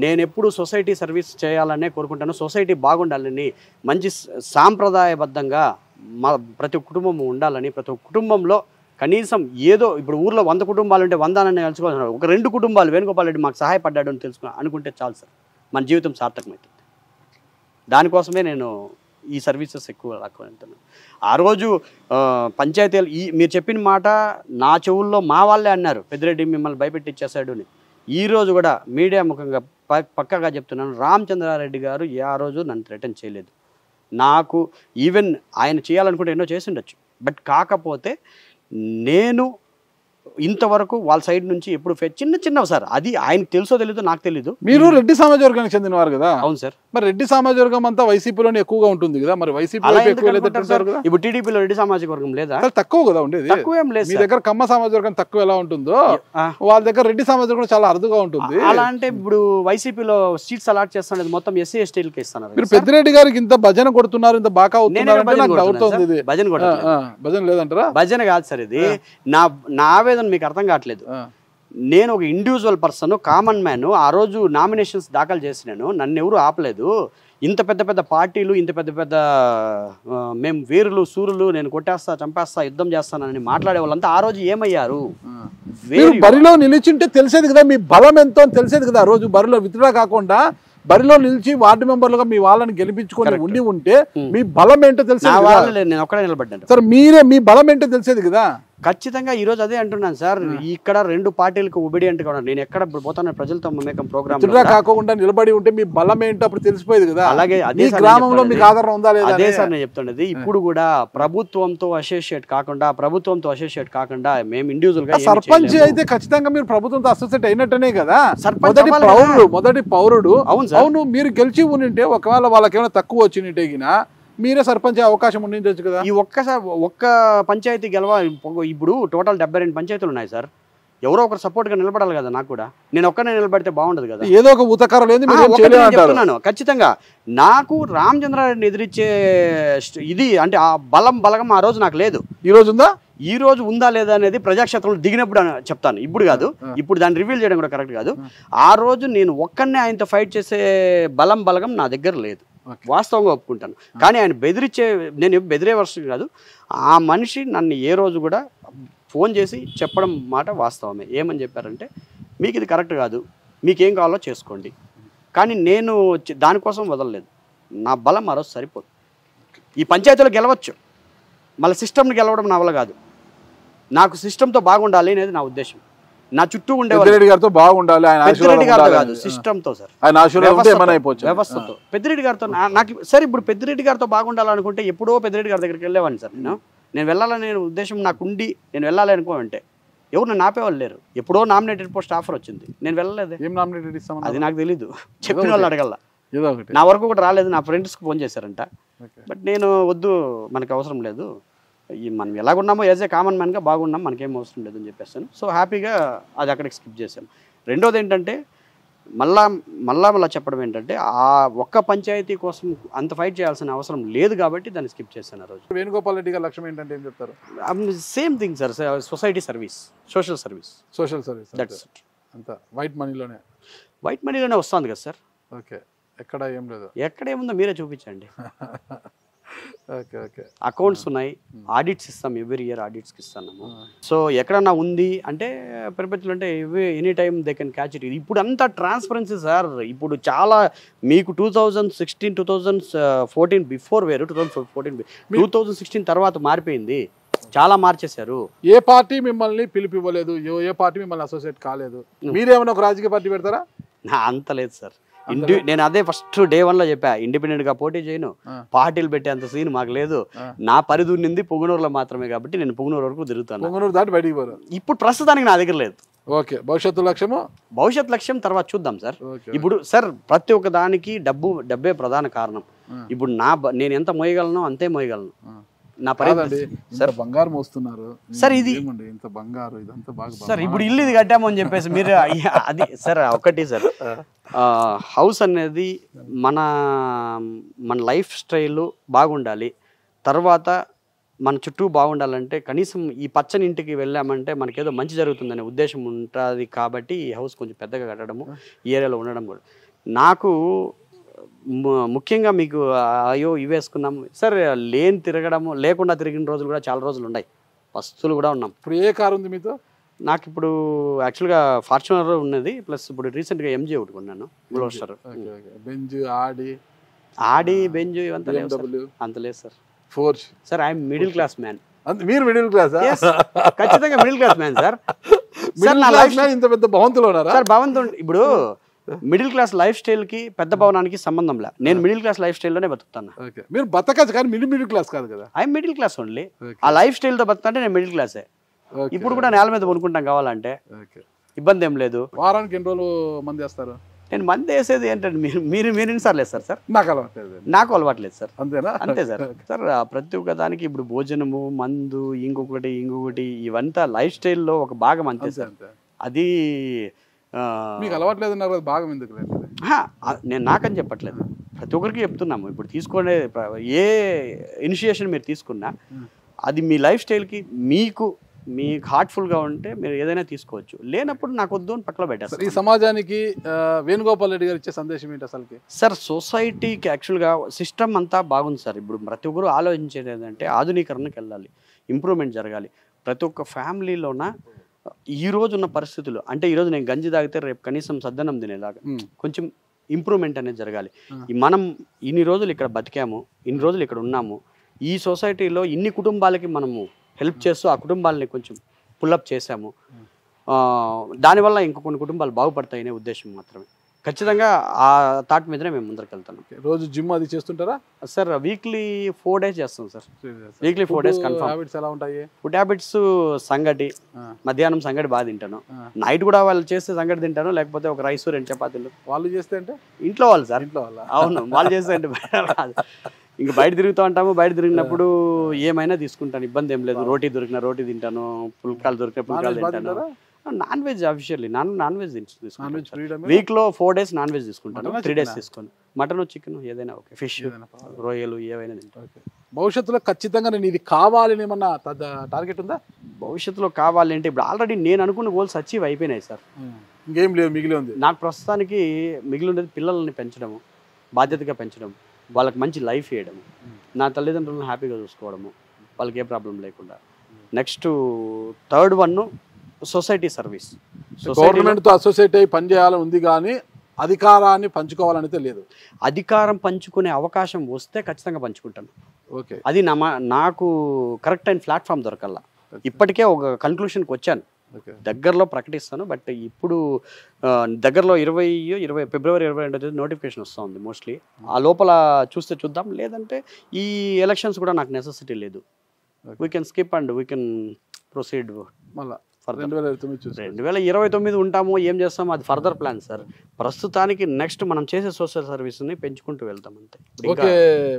నేను ఎప్పుడు సొసైటీ సర్వీస్ చేయాలనే కోరుకుంటాను, సొసైటీ బాగుండాలని, మంచి సాంప్రదాయబద్ధంగా ప్రతి కుటుంబం ఉండాలని, ప్రతి కుటుంబంలో కనీసం ఏదో ఇప్పుడు ఊర్లో 100 కుటుంబాలు ఉంటే 100 తెలుసుకోవాలన్నారు, ఒక 2 కుటుంబాలు వేణుగోపాల్ రెడ్డి మాకు సహాయపడ్డాడు అని అనుకుంటే చాలు సార్, మన జీవితం సార్థకమవుతుంది. దానికోసమే నేను ఈ సర్వీసెస్ ఎక్కువ వెళ్తున్నాను. ఆ రోజు పంచాయతీలు మీరు చెప్పిన మాట నా చెవుల్లో మా వాళ్ళే అన్నారు, పెద్దిరెడ్డి మిమ్మల్ని భయపెట్టిచ్చేసాడు అని. ఈరోజు కూడా మీడియా ముఖంగా పక్కాగా చెప్తున్నాను, రామచంద్రారెడ్డి గారు ఆ రోజు నన్ను థ్రెటన్ చేయలేదు. నాకు ఈవెన్ ఆయన చేయాలనుకుంటే ఎన్నో చేసి ఉండొచ్చు, బట్ కాకపోతే నేను ఇంతవరకు వాళ్ళ సైడ్ నుంచి ఎప్పుడు చిన్నవి సార్, అది ఆయనకు తెలుసో తెలీదు, నాకు తెలీదు. మీరు రెడ్డి సమాజ వర్గానికి చెందినవారు కదా? అవును సార్. మరి రెడ్డి సమాజ వర్గం అంతా వైసీపీలోనే ఎక్కువగా ఉంటుంది కదా, మరి వైసీపీలో ఇప్పుడు టీడీపీలో రెడ్డి సామాజిక వర్గం లేదా? తక్కువ కదా ఉండేది. తక్కువేం లేదు. మీ దగ్గర కమ్మ సమాజ వర్గం తక్కువ ఎలా ఉంటుందో వాళ్ళ దగ్గర రెడ్డి సమాజ వర్గం చాలా అరుదుగా ఉంటుంది. అలా అంటే ఇప్పుడు వైసీపీలో సీట్స్ అలాట్ చేస్తున్నది మొత్తం ఎస్సీ ఎస్టీలకి ఇస్తున్నారు. మీరు పెద్దిరెడ్డి గారికి ఇంత భజన కొడుతున్నారు, ఇంత బాగా అవుతున్నారు, భజన లేదంటారా? భజన కాదు సార్, ఇది నా ఆవేదన మీకు అర్థం కావట్లేదు. నేను ఒక ఇండివిజువల్ పర్సన్, కామన్ మ్యాన్. ఆ రోజు నామినేషన్స్ దాఖలు చేసినాను, నన్ను ఎవరు ఆపలేదు. ఇంత పెద్ద పార్టీలు, ఇంత పెద్ద మేము వీరులు సూరులు, నేను కొట్టేస్తా చంపేస్తా యుద్ధం చేస్తానని మాట్లాడే వాళ్ళంతా ఆ రోజు ఏమయ్యారు? బరిలో నిలిచింటే తెలిసేది కదా మీ బలం ఎంతో అని తెలిసేది కదా. ఆ రోజు బరిలో విత్డ్రా కాకుండా బరిలో నిలిచి వార్డు మెంబర్లుగా మీ వాళ్ళని గెలిపించుకొని ఉంటే మీ బలం ఏంటో తెలిసేది. నేను ఒక్కడే నిలబడ్డాను సార్, మీరే మీ బలం ఏంటో తెలిసేది కదా. ఖచ్చితంగా ఈరోజు అదే అంటున్నాను సార్. ఇక్కడ 2 పార్టీలకు ఒబీడియంట్గా ఉన్నాను. నేను ఎక్కడ పోతాను ప్రజలతో మమేకం ప్రోగ్రామ్ కాకుండా నిలబడి ఉంటే మీ బలం ఏంటో అప్పుడు తెలిసిపోయేది కదా. అలాగే అదే గ్రామంలో మీకు ఆదరణ ఉందా లేదా? అదే సార్ నేను చెప్తున్నది. ఇప్పుడు కూడా ప్రభుత్వంతో అసోసియేట్ కాకుండా మేము ఇండివిజువల్ గా సర్పంచ్ అయితే ఖచ్చితంగా మీరు ప్రభుత్వంతో అసోసియేట్ అయినట్టనే కదా. సర్పంచ్ మొదటి పౌరుడు. అవును అవును, మీరు గెలిచి ఉంటే ఒకవేళ వాళ్ళకి ఏమైనా తక్కువ వచ్చినట్టే మీరే సర్పంచ్ అవకాశం ఉండొచ్చు కదా. ఈ ఒక్క పంచాయతీ ఇప్పుడు టోటల్ 72 పంచాయతీలు ఉన్నాయి సార్. ఎవరో ఒకరు సపోర్ట్ గా నిలబడాలి కదా. నాకు కూడా నేను ఒక్కనే నిలబడితే బాగుండదు కదా. ఏదో ఒక ఉతకారం లేదు చెప్తున్నాను. ఖచ్చితంగా నాకు రామచంద్రారెడ్డిని ఎదిరించే ఇది అంటే ఆ బలగం ఆ రోజు నాకు లేదు. ఈ రోజు ఉందా లేదా అనేది ప్రజాక్షేత్రంలో దిగినప్పుడు చెప్తాను. ఇప్పుడు కాదు. ఇప్పుడు దాన్ని రివీల్ చేయడం కూడా కరెక్ట్ కాదు. ఆ రోజు నేను ఒక్కనే ఆయనతో ఫైట్ చేసే బలగం నా దగ్గర లేదు. వాస్తవంగా ఒప్పుకుంటాను. కానీ ఆయన నేను బెదిరే వర్షం కాదు. ఆ మనిషి నన్ను ఏ రోజు కూడా ఫోన్ చేసి చెప్పడం మాట వాస్తవమే. ఏమని చెప్పారంటే, మీకు ఇది కరెక్ట్ కాదు, మీకేం కావాలో చేసుకోండి, కానీ నేను దానికోసం వదలలేదు. నా బలం ఆ రోజు సరిపోదు. ఈ పంచాయతీలో గెలవచ్చు, మళ్ళీ సిస్టమ్ని గెలవడం నా వల్ల కాదు. నాకు సిస్టంతో బాగుండాలి అనేది నా ఉద్దేశం. నా చుట్టూ ఉండే పెద్దిరెడ్డి గారితో బాగుండాలి, పెద్దిరెడ్డి గారితో కాదు, సిస్టంతో సార్, వ్యవస్థతో. పెద్దిరెడ్డి గారితో నాకు సార్ ఇప్పుడు పెద్దిరెడ్డి గారితో బాగుండాలనుకుంటే ఎప్పుడో పెద్దిరెడ్డి గారి దగ్గరికి వెళ్ళేవాడిని సార్. నేను వెళ్ళాలనే ఉద్దేశం నాకుండి నేను వెళ్ళాలి అనుకోమంటే ఎవరు నన్ను ఆపేవాళ్ళు లేరు. ఎప్పుడో నామినేటెడ్ పోస్ట్ ఆఫర్ వచ్చింది, నేను వెళ్ళలేదు. ఏం నామినేటెడ్ ఇస్తాం అది నాకు తెలీదు. చెప్పిన వాళ్ళు అడగల. నా వరకు కూడా రాలేదు. నా ఫ్రెండ్స్కి ఫోన్ చేశారంట. బట్ నేను వద్దు, మనకు అవసరం లేదు, మనం ఎలాగున్నామో యాజ్ ఏ కామన్ మ్యాన్గా బాగున్నాం, మనకేం అవసరం లేదని చెప్పేస్తాను. సో హ్యాపీగా అది అక్కడికి స్కిప్ చేశాను. రెండోది ఏంటంటే మళ్ళా చెప్పడం ఏంటంటే, ఆ ఒక్క పంచాయతీ కోసం అంత ఫైట్ చేయాల్సిన అవసరం లేదు కాబట్టి దాన్ని స్కిప్ చేశాను ఆ రోజు. వేణుగోపాల్ రెడ్డి గారి లక్ష్యం ఏంటంటే ఏం చెప్తారు? Same thing sir, society service, social service. That's it. అంతా వైట్ మనీలోనే వస్తుంది కదా సార్. ఓకే, ఎక్కడ ఏం లేదు. ఎక్కడ ఏముందో మీరే చూపించండి. ఓకే ఓకే, అకౌంట్స్ ఉన్నాయి, ఆడిట్స్ ఇస్తాం, ఎవ్రీ ఇయర్ ఆడిట్స్కి ఇస్తాము. సో ఎక్కడన్నా ఉంది అంటే ప్రపంచంలో అంటే any time they can catch it. ఇప్పుడు అంతా ట్రాన్స్పరెన్సీ సార్. ఇప్పుడు చాలా మీకు 2016, 2014 బిఫోర్ వేరు, 2016 తర్వాత మారిపోయింది, చాలా మార్చేశారు. ఏ పార్టీ మిమ్మల్ని పిలిపివ్వలేదు, ఏ పార్టీ మిమ్మల్ని అసోసియేట్ కాలేదు. మీరేమైనా ఒక రాజకీయ పార్టీ పెడతారా? అంత లేదు సార్. నేను అదే ఫస్ట్ డే 1 లో చెప్పా, ఇండిపెండెంట్ గా పోటీ చేయను, పార్టీలు పెట్టే అంత సీన్ మాకు లేదు. నా పరిధి ఉన్నది పుంగనూరులో మాత్రమే కాబట్టి నేను పుంగనూరు వరకు తిరుగుతాను. పుంగనూరు దాటి బయటికి పోరు. ఇప్పుడు ప్రస్తుతానికి నా దగ్గర లేదు. ఓకే, భవిష్యత్తు లక్ష్యం తర్వాత చూద్దాం సార్. ఇప్పుడు సార్ ప్రతి ఒక్క దానికి డబ్బే ప్రధాన కారణం. ఇప్పుడు నేను ఎంత మోయగలను అంతే మోయగలను. నా పరిధి సార్. బంగారం మోస్తున్నారు సార్, ఇది ఇంత బంగారు, ఇదంతా బాగా సార్. ఇప్పుడు ఇల్లు ఇది కట్టాము అని చెప్పేసి మీరు అది సార్ ఒకటి సార్, హౌస్ అనేది మన లైఫ్ స్టైల్ బాగుండాలి. తర్వాత మన చుట్టూ బాగుండాలంటే కనీసం ఈ పచ్చని ఇంటికి వెళ్ళామంటే మనకేదో మంచి జరుగుతుందనే ఉద్దేశం ఉంటుంది. కాబట్టి ఈ హౌస్ కొంచెం పెద్దగా కట్టడము, ఈ ఏరియాలో ఉండడం కూడా నాకు ముఖ్యంగా మీకు అయ్యో ఇవి వేసుకున్నాము సార్. తిరగడము లేకుండా తిరిగిన రోజులు కూడా చాలా రోజులు ఉన్నాయి, వస్తువులు కూడా ఉన్నాం. ఇప్పుడు ఏ కారు ఉంది మీతో? నాకు ఇప్పుడు యాక్చువల్గా ఫార్చునర్ ఉన్నది, ప్లస్ ఇప్పుడు రీసెంట్గా ఎంజీ ఒకటి కొన్నాను, గ్లోస్టర్. ఆడి బెంజ్ ఇవంతా అంత లేదు sir. Force sir, I'm middle class man. మీరు మిడిల్ క్లాస్? ఖచ్చితంగా మిడిల్ క్లాస్ మ్యాన్ సార్. ఇంత పెద్ద భవంతులు ఉన్నారా సార్? భవంతు ఇప్పుడు మిడిల్ క్లాస్ లైఫ్ స్టైల్ కి పెద్ద భవనానికి సంబంధం లే. నేను మిడిల్ క్లాస్ లైఫ్ స్టైల్లోనే బతుకుతాను. మీరు బతకచ్చు కానీ మిడిల్ క్లాస్ కాదు కదా. I'm middle class only. ఆ లైఫ్ స్టైల్తో బతుకుతుంటే నేను మిడిల్ క్లాసే. ఇప్పుడు కూడా నేల మీద కొనుక్కుంటాం కావాలంటే, ఇబ్బంది ఏం లేదు. వారానికి ఎన్ని రోజులు మంది వేస్తారు? నేను మంది వేసేది ఏంటంటే మీరు ఎన్నిసార్లు వేస్తారు సార్? నాకు అలవాట్లేదు సార్. అంతేనా? అంతే సార్. సార్ ప్రతి ఒక్క దానికి ఇప్పుడు భోజనము, మందు, ఇంకొకటి ఇవంతా లైఫ్ స్టైల్లో ఒక భాగం అంతే సార్. అది మీకు అలవాట్లేదు భాగం ఎందుకు? నేను నాకని చెప్పట్లేదు, ప్రతి ఒక్కరికి చెప్తున్నాము. ఇప్పుడు తీసుకునే ఏ ఇనిషియేషన్ మీరు తీసుకున్నా అది మీ లైఫ్ స్టైల్కి మీకు హార్ట్ఫుల్గా ఉంటే మీరు ఏదైనా తీసుకోవచ్చు, లేనప్పుడు నాకు వద్దు అని పక్కన పెట్టారు. ఈ సమాజానికి వేణుగోపాల్ రెడ్డి గారు ఇచ్చే సందేశం ఏంటి అసలుకి? సార్ సొసైటీకి యాక్చువల్గా సిస్టమ్ అంతా బాగుంది సార్. ఇప్పుడు ప్రతి ఒక్కరు ఆలోచించేది ఏంటంటే ఆధునీకరణకు వెళ్ళాలి, ఇంప్రూవ్మెంట్ జరగాలి. ప్రతి ఒక్క ఫ్యామిలీలోన ఈ రోజు ఉన్న పరిస్థితులు అంటే ఈరోజు నేను గంజి తాగితే రేపు కనీసం సద్దనం తినేలాగా కొంచెం ఇంప్రూవ్మెంట్ అనేది జరగాలి. మనం ఇన్ని రోజులు ఇక్కడ బతికాము, ఇన్ని రోజులు ఇక్కడ ఉన్నాము, ఈ సొసైటీలో ఇన్ని కుటుంబాలకి మనము హెల్ప్ చేస్తూ ఆ కుటుంబాలని కొంచెం పుల్అప్ చేశాము. దానివల్ల ఇంకో కొన్ని కుటుంబాలు బాగుపడతాయనే ఉద్దేశం మాత్రమే. ఖచ్చితంగా ఆ థాట్ మీదనే మేము ముందరికి వెళ్తాను. రోజు జిమ్ అది చేస్తుంటారా సార్? వీక్లీ 4 days చేస్తాం sir. Weekly 4 days confirm. Habits ఎలా ఉంటాయి? ఫుడ్ హ్యాబిట్స్ సంగటి, మధ్యాహ్నం సంగటి బాగా తింటాను. నైట్ కూడా వాళ్ళు చేస్తే సంగటి తింటాను, లేకపోతే ఒక రైస్ 2 చపాతీలు. వాళ్ళు చేస్తే అంటే ఇంట్లో వాళ్ళు సార్. ఇంట్లో వాళ్ళ? అవును, వాళ్ళు చేస్తే అంటే ఇంకా బయట తిరుగుతూ ఉంటాము. బయట తిరిగినప్పుడు ఏమైనా తీసుకుంటాను, ఇబ్బంది ఏం లేదు. రోటీ దొరికిన రోటీ తింటాను, పుల్కాలు దొరికిన పుల్కాలు తింటాను. Non veg officially non veg తీసుకుంటాను. వీక్లో 4 days నాన్ వెజ్ తీసుకుంటాను, 3 days తీసుకోను. మటన్, చికెన్ ఏదైనా ఓకే, ఫిష్, రొయ్యలు ఏవైనా తింటాను. భవిష్యత్తులో ఖచ్చితంగా నేను ఇది కావాలని ఏమన్నా టార్గెట్ ఉందా? భవిష్యత్తులో కావాలి అంటే ఇప్పుడు ఆల్రెడీ నేను అనుకున్న గోల్స్ అచీవ్ అయిపోయినాయి సార్. ఇంకేం లేదు, మిగిలి ఉంది. నాకు ప్రస్తుతానికి మిగిలి ఉండేది పిల్లల్ని పెంచడము, బాధ్యతగా పెంచడం, వాళ్ళకి మంచి లైఫ్ ఇవ్వడము, నా తల్లిదండ్రులను హ్యాపీగా చూసుకోవడము, వాళ్ళకి ఏ ప్రాబ్లం లేకుండా. Next 3rd one society service. గవర్నమెంట్తో అసోసియేట్ అయ్యి పనిచేయాలని ఉంది, కానీ అధికారాన్ని పంచుకోవాలనైతే లేదు. అధికారం పంచుకునే అవకాశం వస్తే ఖచ్చితంగా పంచుకుంటాను. ఓకే, అది నాకు కరెక్ట్ అయిన ప్లాట్ఫామ్ దొరకల్లా. ఇప్పటికే ఒక కన్క్లూషన్కి వచ్చాను, దగ్గరలో ప్రకటిస్తాను. బట్ ఇప్పుడు దగ్గరలో ఫిబ్రవరి 22 నోటిఫికేషన్ వస్తూ ఉంది మోస్ట్లీ. ఆ లోపల చూస్తే చూద్దాం, లేదంటే ఈ ఎలక్షన్స్ కూడా నాకు నెసెసిటీ లేదు. We can skip and we can proceed మళ్ళీ 2029 ఉంటాము. ఏం చేస్తాము అది ఫర్దర్ ప్లాన్ సార్. ప్రస్తుతానికి నెక్స్ట్ మనం చేసే సోషల్ సర్వీస్ని పెంచుకుంటూ వెళ్తాం అంతే. ఓకే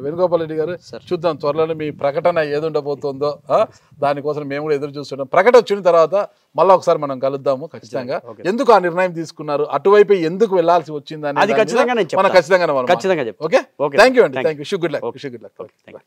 వేణుగోపాల్ రెడ్డి గారు, చూద్దాం త్వరలోనే మీ ప్రకటన ఏది ఉండబోతుందో. దానికోసం మేము కూడా ఎదురు చూస్తున్నాం. ప్రకటన వచ్చిన తర్వాత మళ్ళీ ఒకసారి మనం కలుద్దాము ఖచ్చితంగా. ఎందుకు ఆ నిర్ణయం తీసుకున్నారు, అటువైపు ఎందుకు వెళ్లాల్సి వచ్చింది అనేది ఖచ్చితంగా చెప్తాను. ఓకే, థ్యాంక్ యూ అండి. Thank you. Good luck.